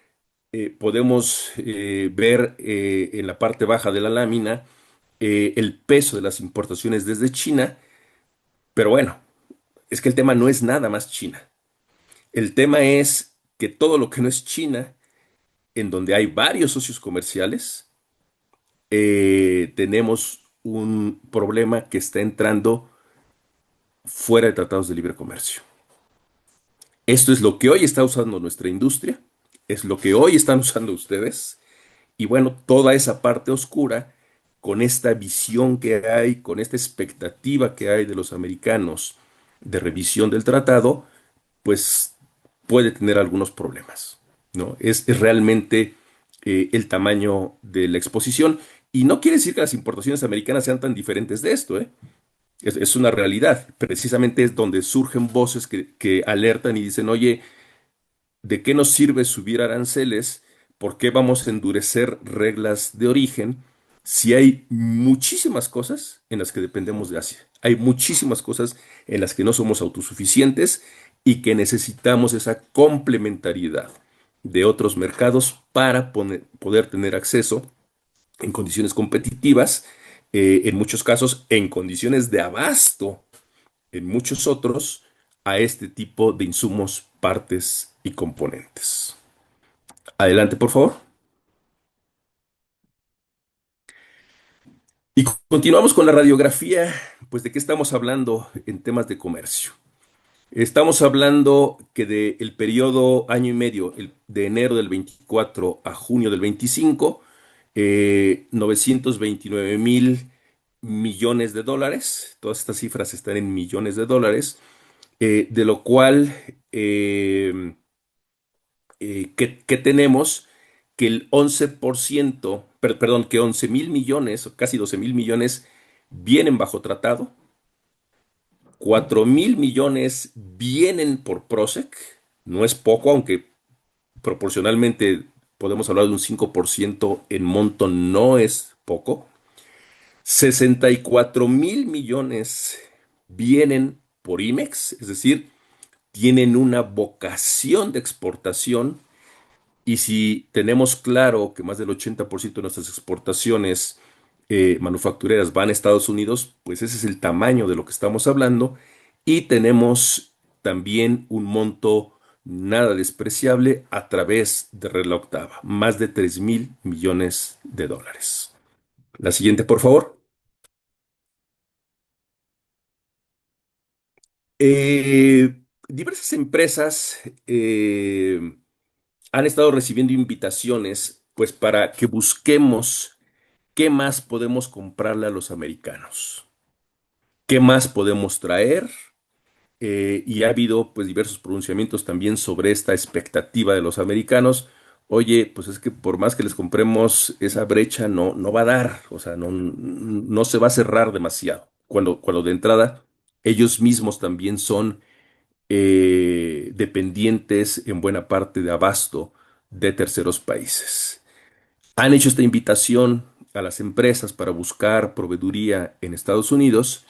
podemos ver en la parte baja de la lámina el peso de las importaciones desde China, pero bueno, es que el tema no es nada más China. El tema es que todo lo que no es China, en donde hay varios socios comerciales, tenemos un problema que está entrando fuera de tratados de libre comercio. Esto es lo que hoy está usando nuestra industria, es lo que hoy están usando ustedes, y bueno, toda esa parte oscura, con esta visión que hay, con esta expectativa que hay de los americanos de revisión del tratado, pues puede tener algunos problemas, ¿no? Es realmente el tamaño de la exposición. Y no quiere decir que las importaciones americanas sean tan diferentes de esto, ¿eh? Es una realidad. Precisamente es donde surgen voces que alertan y dicen, oye, ¿de qué nos sirve subir aranceles? ¿Por qué vamos a endurecer reglas de origen si hay muchísimas cosas en las que dependemos de Asia? Hay muchísimas cosas en las que no somos autosuficientes y que necesitamos esa complementariedad de otros mercados para poder tener acceso en condiciones competitivas, en muchos casos en condiciones de abasto, en muchos otros, a este tipo de insumos, partes y componentes. Adelante, por favor. Y continuamos con la radiografía, pues de qué estamos hablando en temas de comercio. Estamos hablando que del periodo año y medio, de enero del 24 a junio del 25, 929.000 millones de dólares. Todas estas cifras están en millones de dólares, de lo cual, que tenemos que el 11%, perdón, que 11.000 millones, o casi 12.000 millones, vienen bajo tratado, 4.000 millones vienen por PROSEC, no es poco, aunque proporcionalmente podemos hablar de un 5% en monto, no es poco. 64.000 millones vienen por IMEX, es decir, tienen una vocación de exportación. Y si tenemos claro que más del 80% de nuestras exportaciones manufactureras van a Estados Unidos, pues ese es el tamaño de lo que estamos hablando. Y tenemos también un monto nada despreciable a través de Red La Octava, más de 3.000 millones de dólares. La siguiente, por favor. Diversas empresas han estado recibiendo invitaciones, pues para que busquemos qué más podemos comprarle a los americanos, qué más podemos traer. Y ha habido pues diversos pronunciamientos también sobre esta expectativa de los americanos. Oye, pues es que por más que les compremos, esa brecha no va a dar, o sea, no se va a cerrar demasiado. Cuando de entrada ellos mismos también son dependientes en buena parte de abasto de terceros países. Han hecho esta invitación a las empresas para buscar proveeduría en Estados Unidos,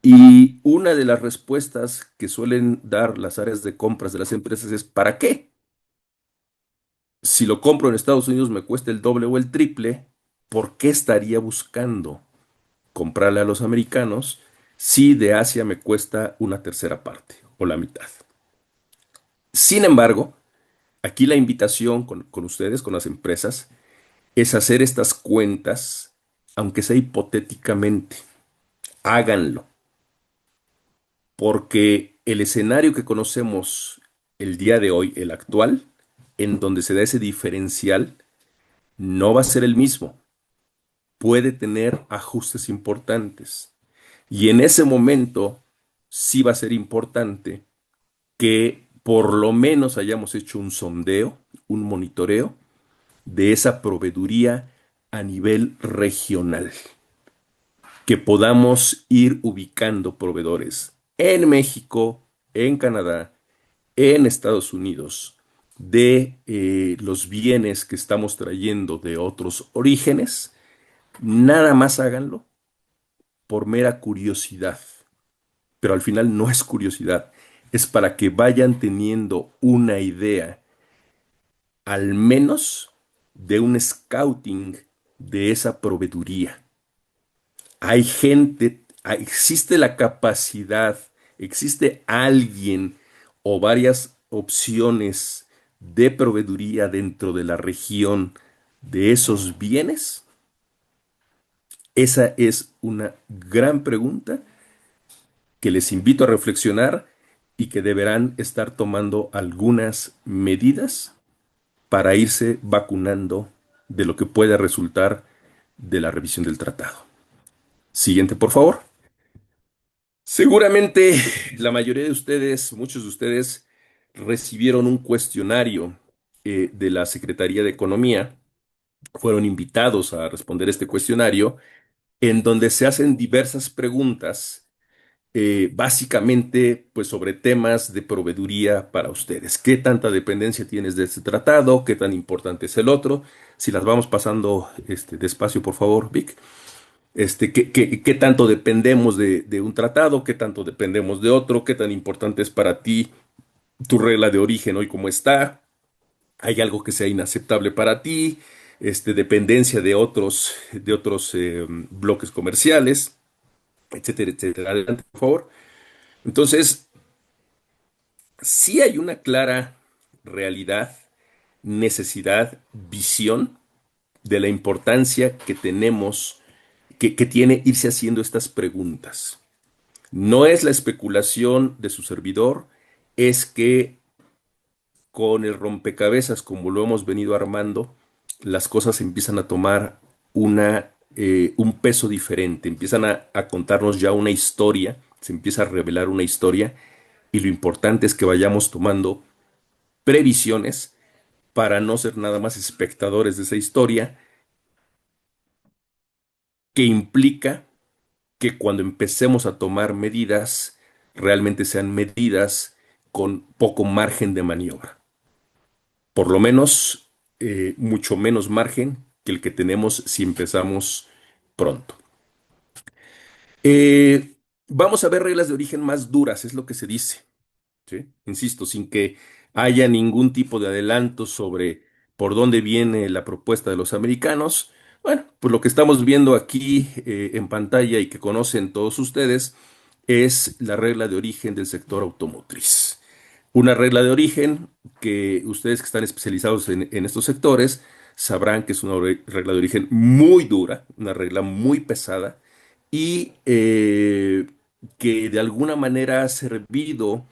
y una de las respuestas que suelen dar las áreas de compras de las empresas es ¿para qué? Si lo compro en Estados Unidos me cuesta el doble o el triple, ¿por qué estaría buscando comprarle a los americanos si de Asia me cuesta una tercera parte o la mitad? Sin embargo, aquí la invitación con ustedes, con las empresas, es hacer estas cuentas, aunque sea hipotéticamente. Háganlo, porque el escenario que conocemos el día de hoy, el actual, en donde se da ese diferencial, no va a ser el mismo. Puede tener ajustes importantes. Y en ese momento sí va a ser importante que por lo menos hayamos hecho un sondeo, un monitoreo de esa proveeduría a nivel regional, que podamos ir ubicando proveedores en México, en Canadá, en Estados Unidos, de los bienes que estamos trayendo de otros orígenes, Nada más háganlo por mera curiosidad, pero al final no es curiosidad, es para que vayan teniendo una idea, al menos de un scouting de esa proveeduría. Hay gente, existe la capacidad, existe alguien o varias opciones de proveeduría dentro de la región de esos bienes. Esa es una gran pregunta que les invito a reflexionar y que deberán estar tomando algunas medidas para irse vacunando de lo que pueda resultar de la revisión del tratado. Siguiente, por favor. Seguramente la mayoría de ustedes, muchos de ustedes, recibieron un cuestionario de la Secretaría de Economía, fueron invitados a responder este cuestionario, en donde se hacen diversas preguntas, básicamente, pues sobre temas de proveeduría para ustedes. ¿Qué tanta dependencia tienes de este tratado? ¿Qué tan importante es el otro? Si las vamos pasando despacio, por favor, Vic. ¿Qué tanto dependemos de un tratado? ¿Qué tanto dependemos de otro? ¿Qué tan importante es para ti tu regla de origen hoy como está? ¿Hay algo que sea inaceptable para ti? Dependencia de otros bloques comerciales, etcétera, etcétera. Adelante, por favor. Entonces, sí hay una clara realidad, necesidad, visión de la importancia que tenemos, que tiene irse haciendo estas preguntas. No es la especulación de su servidor, es que con el rompecabezas, como lo hemos venido armando, las cosas empiezan a tomar un peso diferente, empiezan a contarnos ya una historia, se empieza a revelar una historia, y lo importante es que vayamos tomando previsiones para no ser nada más espectadores de esa historia, que implica que cuando empecemos a tomar medidas, realmente sean medidas con poco margen de maniobra. Por lo menos, mucho menos margen que el que tenemos si empezamos pronto. Eh, Vamos a ver reglas de origen más duras, es lo que se dice. ¿Sí? Insisto, sin que haya ningún tipo de adelanto sobre por dónde viene la propuesta de los americanos. Bueno, pues lo que estamos viendo aquí en pantalla y que conocen todos ustedes es la regla de origen del sector automotriz. Una regla de origen que ustedes que están especializados en estos sectores sabrán que es una regla de origen muy dura, una regla muy pesada y que de alguna manera ha servido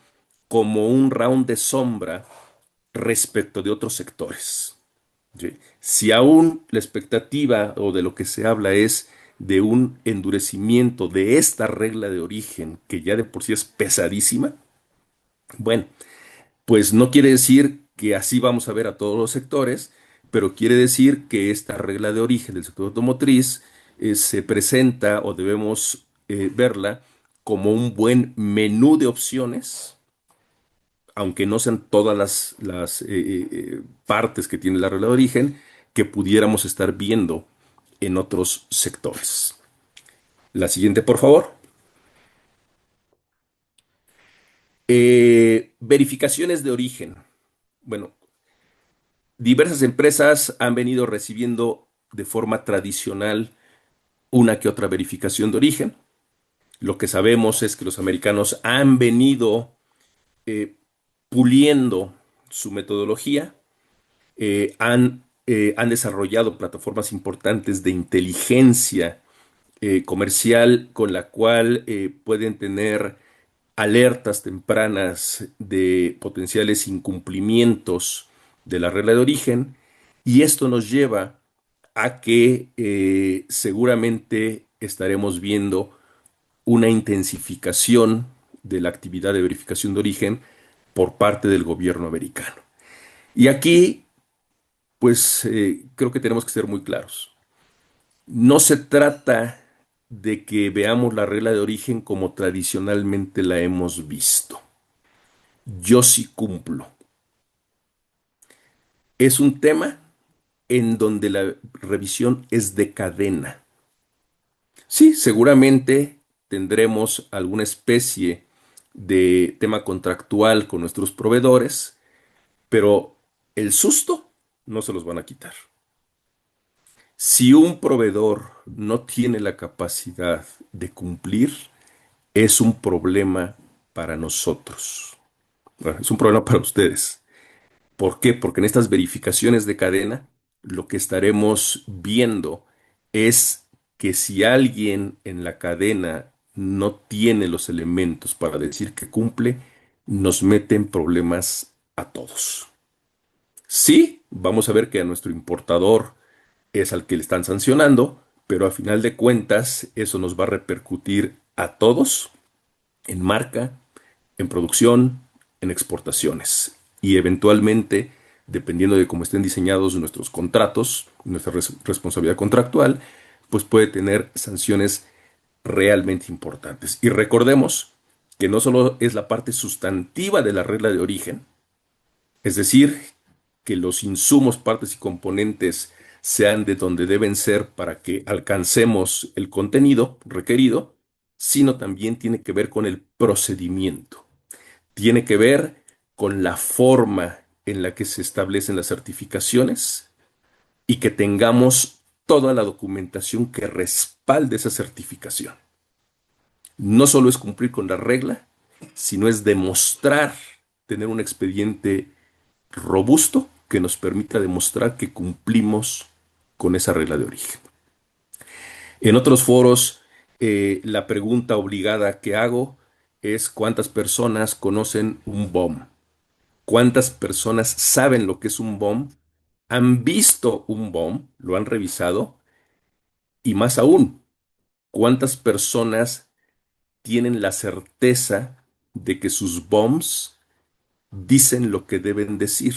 como un round de sombra respecto de otros sectores. ¿Sí? Si aún la expectativa o de lo que se habla es de un endurecimiento de esta regla de origen, que ya de por sí es pesadísima, bueno, pues no quiere decir que así vamos a ver a todos los sectores, pero quiere decir que esta regla de origen del sector automotriz se presenta o debemos verla como un buen menú de opciones, aunque no sean todas las partes que tiene la regla de origen, que pudiéramos estar viendo en otros sectores. La siguiente, por favor. Verificaciones de origen. Bueno, diversas empresas han venido recibiendo de forma tradicional una que otra verificación de origen. Lo que sabemos es que los americanos han venido eh, puliendo su metodología, han desarrollado plataformas importantes de inteligencia comercial con la cual pueden tener alertas tempranas de potenciales incumplimientos de la regla de origen, y esto nos lleva a que seguramente estaremos viendo una intensificación de la actividad de verificación de origen por parte del gobierno americano. Y aquí, pues creo que tenemos que ser muy claros. No se trata de que veamos la regla de origen como tradicionalmente la hemos visto. Yo sí cumplo. Es un tema en donde la revisión es de cadena. Sí, seguramente tendremos alguna especie de tema contractual con nuestros proveedores, pero el susto no se los van a quitar. Si un proveedor no tiene la capacidad de cumplir, es un problema para nosotros. Bueno, es un problema para ustedes. ¿Por qué? Porque en estas verificaciones de cadena, lo que estaremos viendo es que si alguien en la cadena no tiene los elementos para decir que cumple, nos meten problemas a todos. Sí, vamos a ver que a nuestro importador es al que le están sancionando, pero a final de cuentas eso nos va a repercutir a todos en marca, en producción, en exportaciones y eventualmente, dependiendo de cómo estén diseñados nuestros contratos, nuestra responsabilidad contractual, pues puede tener sanciones realmente importantes. Y recordemos que no solo es la parte sustantiva de la regla de origen, es decir, que los insumos, partes y componentes sean de donde deben ser para que alcancemos el contenido requerido, sino también tiene que ver con el procedimiento. Tiene que ver con la forma en la que se establecen las certificaciones y que tengamos toda la documentación que respalde esa certificación. No solo es cumplir con la regla, sino es demostrar, tener un expediente robusto que nos permita demostrar que cumplimos con esa regla de origen. En otros foros, la pregunta obligada que hago es ¿cuántas personas conocen un BOM? ¿Cuántas personas saben lo que es un BOM? ¿Han visto un BOM? ¿Lo han revisado? Y más aún, ¿cuántas personas tienen la certeza de que sus BOMs dicen lo que deben decir?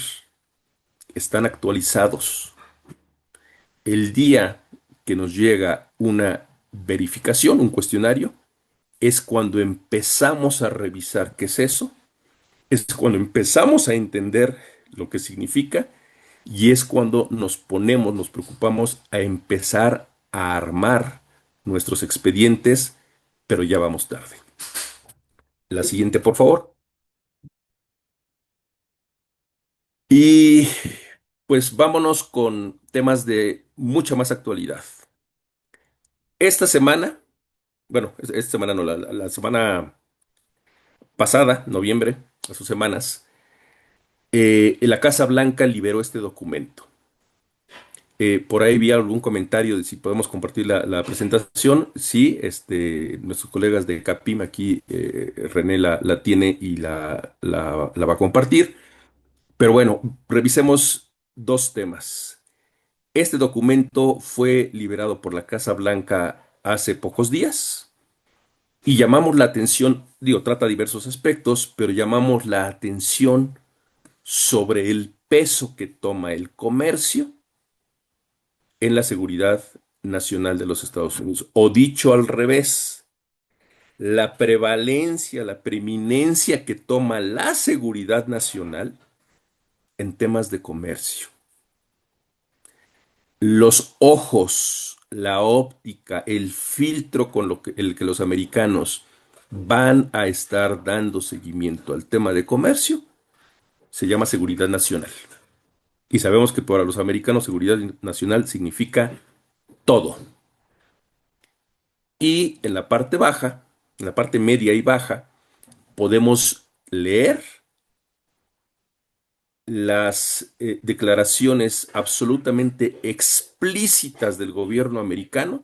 Están actualizados. El día que nos llega una verificación, un cuestionario, es cuando empezamos a revisar qué es eso, es cuando empezamos a entender lo que significa y es cuando nos ponemos, nos preocupamos a empezar a armar nuestros expedientes, pero ya vamos tarde. La siguiente, por favor. Y pues vámonos con temas de mucha más actualidad. Esta semana, bueno, esta semana no, la semana pasada, noviembre, hace 2 semanas, la Casa Blanca liberó este documento. Por ahí vi algún comentario de si podemos compartir la presentación. Sí, nuestros colegas de CAPIM aquí, René la tiene y la va a compartir. Pero bueno, revisemos dos temas. Este documento fue liberado por la Casa Blanca hace pocos días y llamamos la atención, digo, trata diversos aspectos, pero llamamos la atención sobre el peso que toma el comercio en la seguridad nacional de los Estados Unidos. O dicho al revés, la prevalencia, la preeminencia que toma la seguridad nacional en temas de comercio. Los ojos, la óptica, el filtro con el que los americanos van a estar dando seguimiento al tema de comercio se llama seguridad nacional. Y sabemos que para los americanos seguridad nacional significa todo. Y en la parte baja, en la parte media y baja, podemos leer las declaraciones absolutamente explícitas del gobierno americano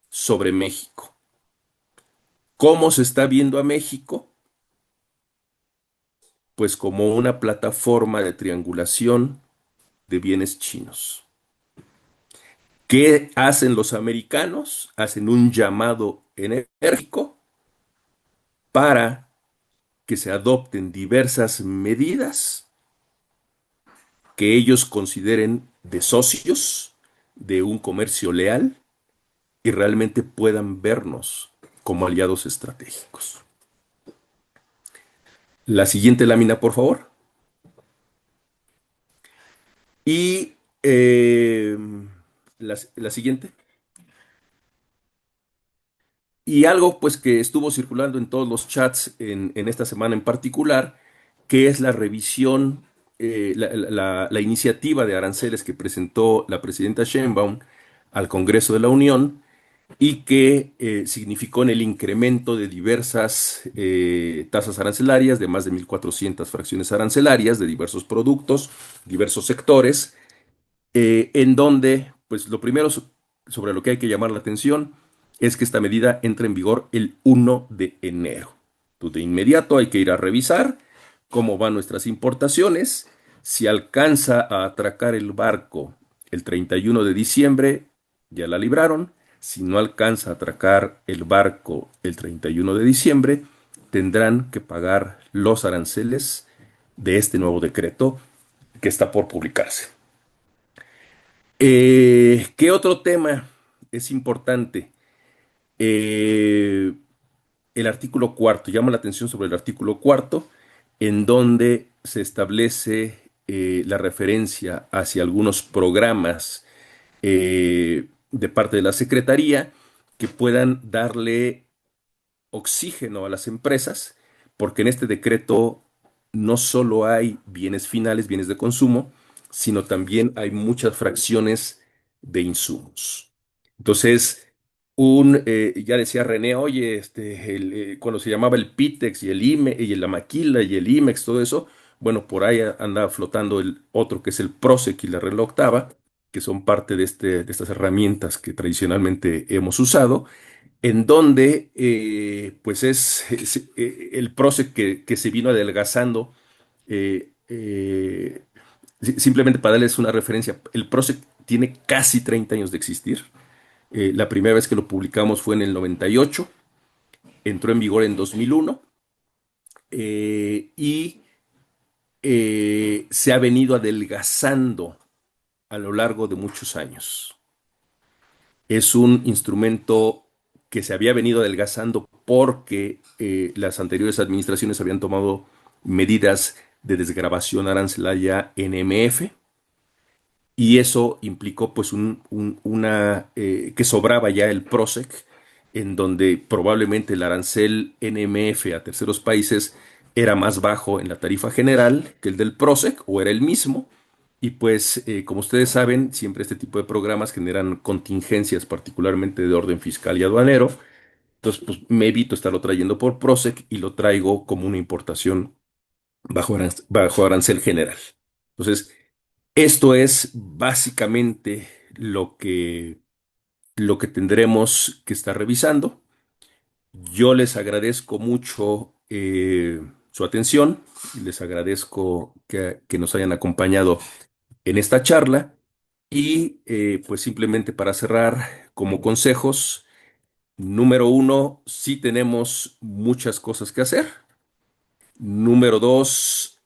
sobre México. ¿Cómo se está viendo a México? Pues como una plataforma de triangulación de bienes chinos. ¿Qué hacen los americanos? Hacen un llamado enérgico para que se adopten diversas medidas que ellos consideren de socios de un comercio leal y realmente puedan vernos como aliados estratégicos. La siguiente lámina, por favor. Y la siguiente. Y algo pues que estuvo circulando en todos los chats en esta semana en particular, que es la revisión, la iniciativa de aranceles que presentó la presidenta Sheinbaum al Congreso de la Unión y que significó en el incremento de diversas tasas arancelarias, de más de 1.400 fracciones arancelarias de diversos productos, diversos sectores, en donde, pues lo primero sobre lo que hay que llamar la atención es que esta medida entra en vigor el 1 de enero. Entonces, de inmediato hay que ir a revisar cómo van nuestras importaciones. Si alcanza a atracar el barco el 31 de diciembre, ya la libraron. Si no alcanza a atracar el barco el 31 de diciembre, tendrán que pagar los aranceles de este nuevo decreto que está por publicarse. ¿Qué otro tema es importante? Eh, el artículo cuarto, llama la atención sobre el artículo cuarto, en donde se establece la referencia hacia algunos programas de parte de la Secretaría que puedan darle oxígeno a las empresas, porque en este decreto no solo hay bienes finales, bienes de consumo, sino también hay muchas fracciones de insumos. Entonces, ya decía René, oye, cuando se llamaba el Pitex y el IME, y la Maquila y el IMEX, todo eso, bueno, por ahí anda flotando el otro que es el Prosec y la regla octava, que son parte de estas herramientas que tradicionalmente hemos usado en donde pues el Proce que se vino adelgazando, eh, eh, simplemente para darles una referencia, el Proce tiene casi 30 años de existir. La primera vez que lo publicamos fue en el 98, entró en vigor en 2001 y se ha venido adelgazando a lo largo de muchos años. Es un instrumento que se había venido adelgazando porque las anteriores administraciones habían tomado medidas de desgravación arancelaria NMF y eso implicó pues que sobraba ya el PROSEC, en donde probablemente el arancel NMF a terceros países era más bajo en la tarifa general que el del PROSEC o era el mismo. Y pues, como ustedes saben, siempre este tipo de programas generan contingencias, particularmente de orden fiscal y aduanero. Entonces, pues me evito estarlo trayendo por PROSEC y lo traigo como una importación bajo arancel general. Entonces, esto es básicamente lo que tendremos que estar revisando. Yo les agradezco mucho su atención, les agradezco que nos hayan acompañado en esta charla y pues simplemente para cerrar como consejos, número uno, sí tenemos muchas cosas que hacer. Número dos,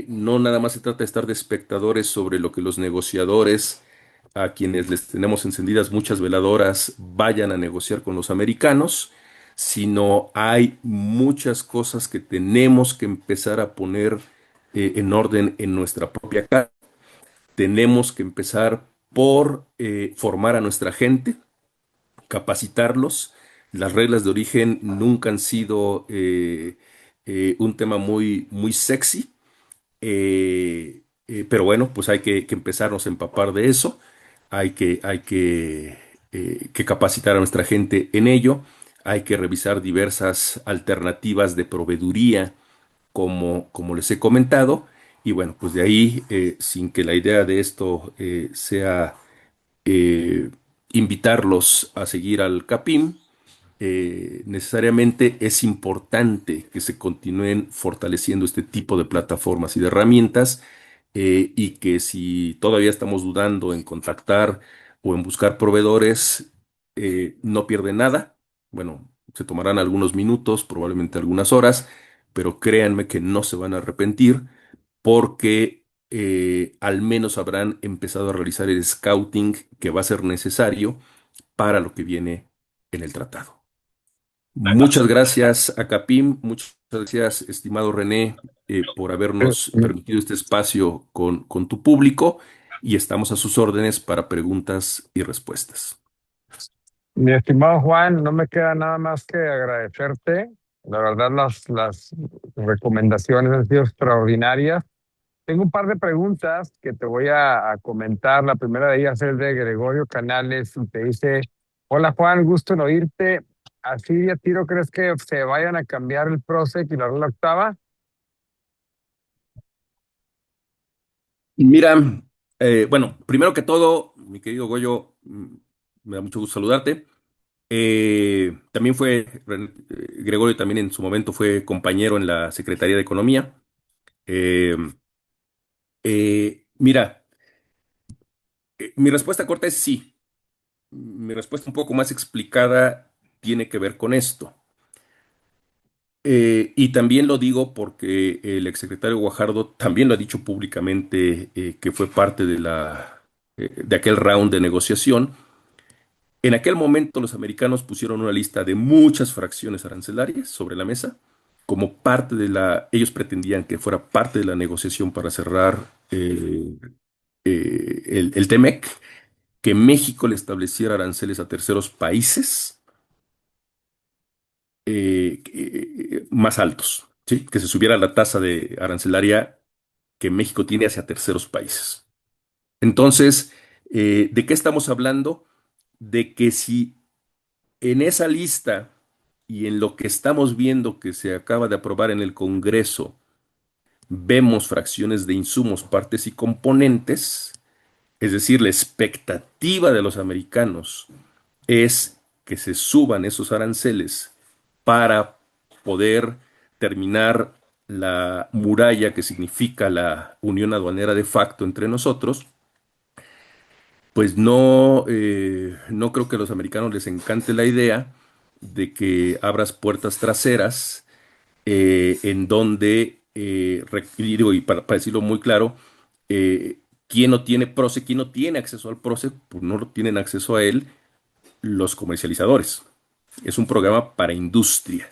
no nada más se trata de estar de espectadores sobre lo que los negociadores, a quienes les tenemos encendidas muchas veladoras, vayan a negociar con los americanos, sino hay muchas cosas que tenemos que empezar a poner en orden en nuestra propia casa. Tenemos que empezar por formar a nuestra gente, capacitarlos. Las reglas de origen nunca han sido un tema muy sexy, pero bueno, pues hay que empezarnos a empapar de eso. Hay que capacitar a nuestra gente en ello. Hay que revisar diversas alternativas de proveeduría, como les he comentado. Y bueno, pues de ahí, sin que la idea de esto sea eh, invitarlos a seguir al CAPIM, necesariamente es importante que se continúen fortaleciendo este tipo de plataformas y de herramientas y que si todavía estamos dudando en contactar o en buscar proveedores, no pierden nada. Bueno, se tomarán algunos minutos, probablemente algunas horas, pero créanme que no se van a arrepentir porque al menos habrán empezado a realizar el scouting que va a ser necesario para lo que viene en el tratado. Muchas gracias a Capim, muchas gracias, estimado René, por habernos Eh, permitido este espacio con tu público y estamos a sus órdenes para preguntas y respuestas. Mi estimado Juan, no me queda nada más que agradecerte. La verdad, las recomendaciones han sido extraordinarias. Tengo un par de preguntas que te voy a comentar. La primera de ellas es de Gregorio Canales y te dice, hola Juan, gusto en oírte. ¿Así de a tiro crees que se vayan a cambiar el Prošek y la regla octava? Mira, bueno, primero que todo, mi querido Goyo, me da mucho gusto saludarte. También Gregorio también en su momento fue compañero en la Secretaría de Economía. Eh, mira, mi respuesta corta es sí. Mi respuesta un poco más explicada tiene que ver con esto. Y también lo digo porque el exsecretario Guajardo también lo ha dicho públicamente, que fue parte de aquel round de negociación. En aquel momento los americanos pusieron una lista de muchas fracciones arancelarias sobre la mesa como parte ellos pretendían que fuera parte de la negociación para cerrar el TEMEC, que México le estableciera aranceles a terceros países más altos, ¿sí? Que se subiera la tasa de arancelaria que México tiene hacia terceros países. Entonces, ¿de qué estamos hablando? De que si en esa lista y en lo que estamos viendo que se acaba de aprobar en el Congreso, vemos fracciones de insumos, partes y componentes, es decir, la expectativa de los americanos es que se suban esos aranceles para poder terminar la muralla que significa la unión aduanera de facto entre nosotros, pues no creo que a los americanos les encante la idea de que abras puertas traseras en donde, y digo, y para decirlo muy claro, quien no tiene PROCE, quien no tiene acceso al PROCE, pues no tienen acceso a él los comercializadores. Es un programa para industria.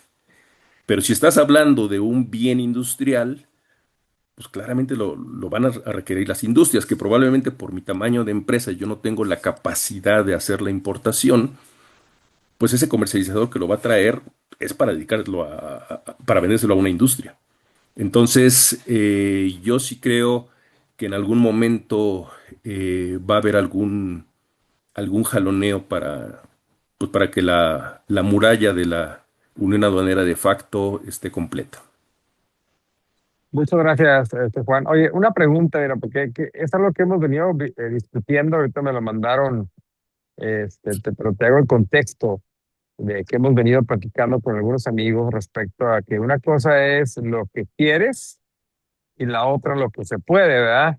Pero si estás hablando de un bien industrial, pues claramente lo van a requerir las industrias, que probablemente por mi tamaño de empresa yo no tengo la capacidad de hacer la importación, pues ese comercializador que lo va a traer es para dedicarlo para vendérselo a una industria. Entonces, yo sí creo que en algún momento va a haber algún jaloneo pues para que la muralla de la Unión Aduanera de facto esté completa. Muchas gracias, Juan. Oye, una pregunta, mira, porque es algo que hemos venido discutiendo, ahorita me lo mandaron, pero te hago el contexto de que hemos venido platicando con algunos amigos respecto a que una cosa es lo que quieres y la otra lo que se puede, ¿verdad?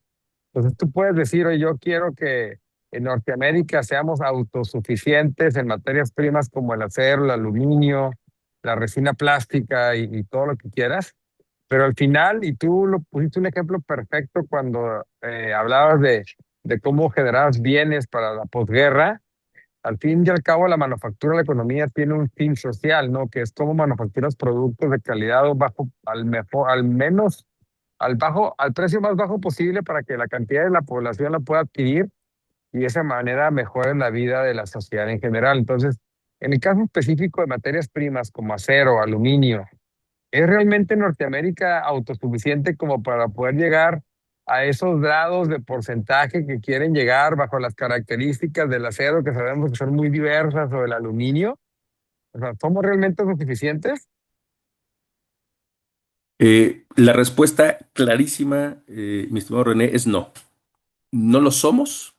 Entonces tú puedes decir, oye, yo quiero que en Norteamérica seamos autosuficientes en materias primas como el acero, el aluminio, la resina plástica y todo lo que quieras, pero al final, y tú lo pusiste un ejemplo perfecto cuando hablabas de cómo generar bienes para la posguerra, al fin y al cabo la manufactura, la economía tiene un fin social, ¿no? Que es cómo manufacturas productos de calidad o bajo, al mejor, al menos al precio más bajo posible para que la cantidad de la población la pueda adquirir y de esa manera mejore la vida de la sociedad en general. Entonces, en el caso específico de materias primas como acero, aluminio, ¿es realmente Norteamérica autosuficiente como para poder llegar a esos grados de porcentaje que quieren llegar bajo las características del acero, que sabemos que son muy diversas, o del aluminio? O sea, ¿somos realmente suficientes? La respuesta clarísima, mi estimado René, es no. No lo somos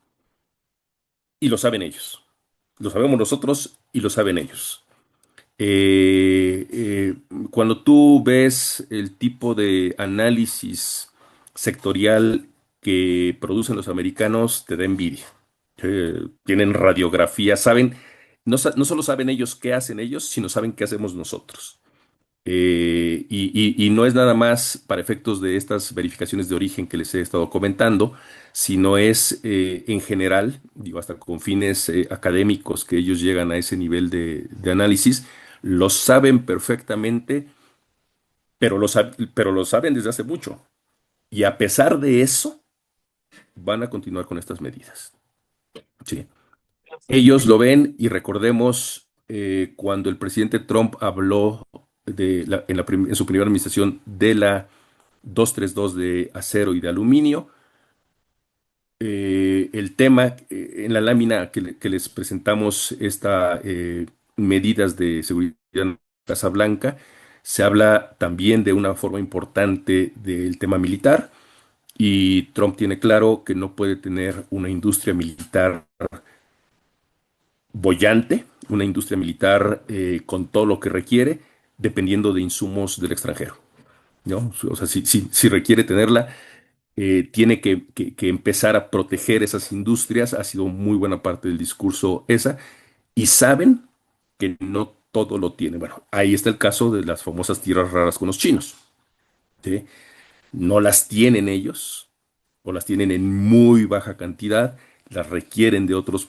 y lo saben ellos. Lo sabemos nosotros y lo saben ellos. Cuando tú ves el tipo de análisis sectorial que producen los americanos, te da envidia. Tienen radiografía, saben, no solo saben ellos qué hacen ellos, sino saben qué hacemos nosotros. Y no es nada más para efectos de estas verificaciones de origen que les he estado comentando, sino es en general, digo, hasta con fines académicos que ellos llegan a ese nivel de análisis, lo saben perfectamente, pero lo saben desde hace mucho. Y a pesar de eso, van a continuar con estas medidas. Sí. Ellos lo ven y recordemos cuando el presidente Trump habló en su primera administración de la 232 de acero y de aluminio, el tema en la lámina que les presentamos, esta medidas de seguridad en Casa Blanca, se habla también de una forma importante del tema militar y Trump tiene claro que no puede tener una industria militar boyante, una industria militar con todo lo que requiere, dependiendo de insumos del extranjero, ¿no? O sea, si requiere tenerla, tiene que empezar a proteger esas industrias. Ha sido muy buena parte del discurso esa, y saben que no todo lo tiene. Bueno, ahí está el caso de las famosas tierras raras con los chinos, ¿sí? No las tienen ellos, o las tienen en muy baja cantidad, las requieren de otros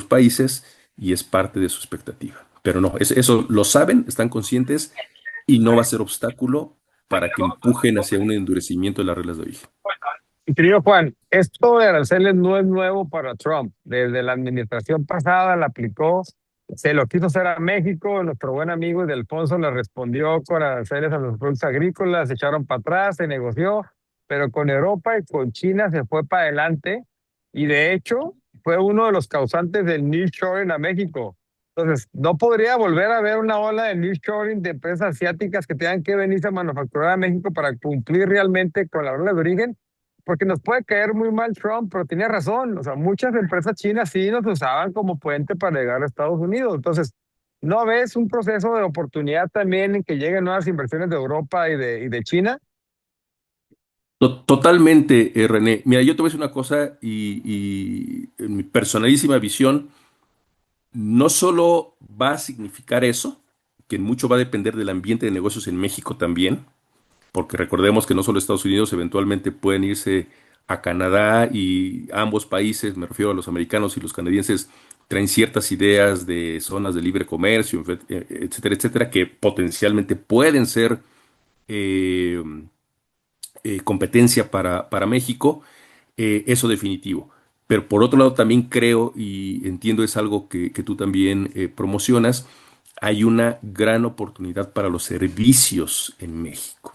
países y es parte de su expectativa. Pero no, eso lo saben, están conscientes y no va a ser obstáculo para que empujen hacia un endurecimiento de las reglas de origen. Mi querido Juan, esto de aranceles no es nuevo para Trump. Desde la administración pasada la aplicó, se lo quiso hacer a México. Nuestro buen amigo Alfonso le respondió con aranceles a los productos agrícolas, se echaron para atrás, se negoció, pero con Europa y con China se fue para adelante y de hecho fue uno de los causantes del nearshoring a México. Entonces, no podría volver a haber una ola de nearshoring de empresas asiáticas que tengan que venirse a manufacturar a México para cumplir realmente con la regla de origen, porque nos puede caer muy mal Trump, pero tiene razón. O sea, muchas empresas chinas sí nos usaban como puente para llegar a Estados Unidos. Entonces, ¿no ves un proceso de oportunidad también en que lleguen nuevas inversiones de Europa y de China? Totalmente, René. Mira, yo te voy a decir una cosa y en mi personalísima visión, no solo va a significar eso, que en mucho va a depender del ambiente de negocios en México también, porque recordemos que no solo Estados Unidos eventualmente pueden irse a Canadá, y ambos países, me refiero a los americanos y los canadienses, traen ciertas ideas de zonas de libre comercio, etcétera, etcétera, que potencialmente pueden ser eh, competencia para México, eso definitivo. Pero por otro lado también creo y entiendo, es algo que tú también promocionas, hay una gran oportunidad para los servicios en México.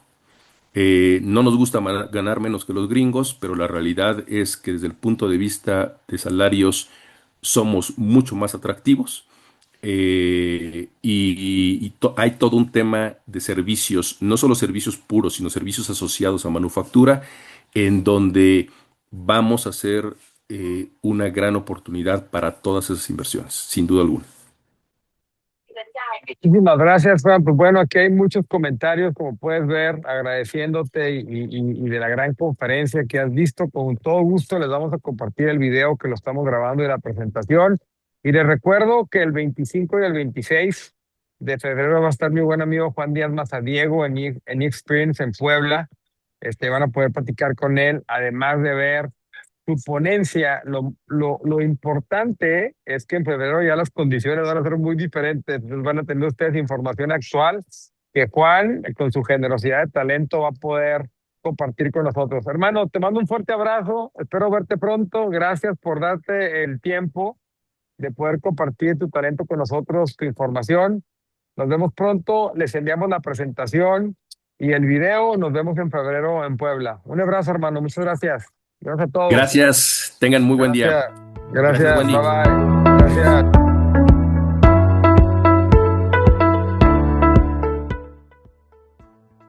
No nos gusta ganar menos que los gringos, pero la realidad es que desde el punto de vista de salarios somos mucho más atractivos. Hay todo un tema de servicios, no solo servicios puros, sino servicios asociados a manufactura, en donde vamos a ser una gran oportunidad para todas esas inversiones, sin duda alguna. Muchísimas gracias, Fran. Pues bueno, aquí hay muchos comentarios, como puedes ver, agradeciéndote y de la gran conferencia que has visto. Con todo gusto les vamos a compartir el video que lo estamos grabando de la presentación. Y les recuerdo que el 25 y el 26 de febrero va a estar mi buen amigo Juan Díaz Mazadiego en Experience en Puebla. Van a poder platicar con él, además de ver tu ponencia. Lo importante es que en febrero ya las condiciones van a ser muy diferentes. Entonces van a tener ustedes información actual que Juan, con su generosidad de talento, va a poder compartir con nosotros. Hermano, te mando un fuerte abrazo. Espero verte pronto. Gracias por darte el tiempo de poder compartir tu talento con nosotros, tu información. Nos vemos pronto. Les enviamos la presentación y el video. Nos vemos en febrero en Puebla. Un abrazo, hermano. Muchas gracias. Gracias a todos. Gracias, tengan muy buen día. Gracias. Gracias, Gracias. Bye Wendy. bye. Gracias.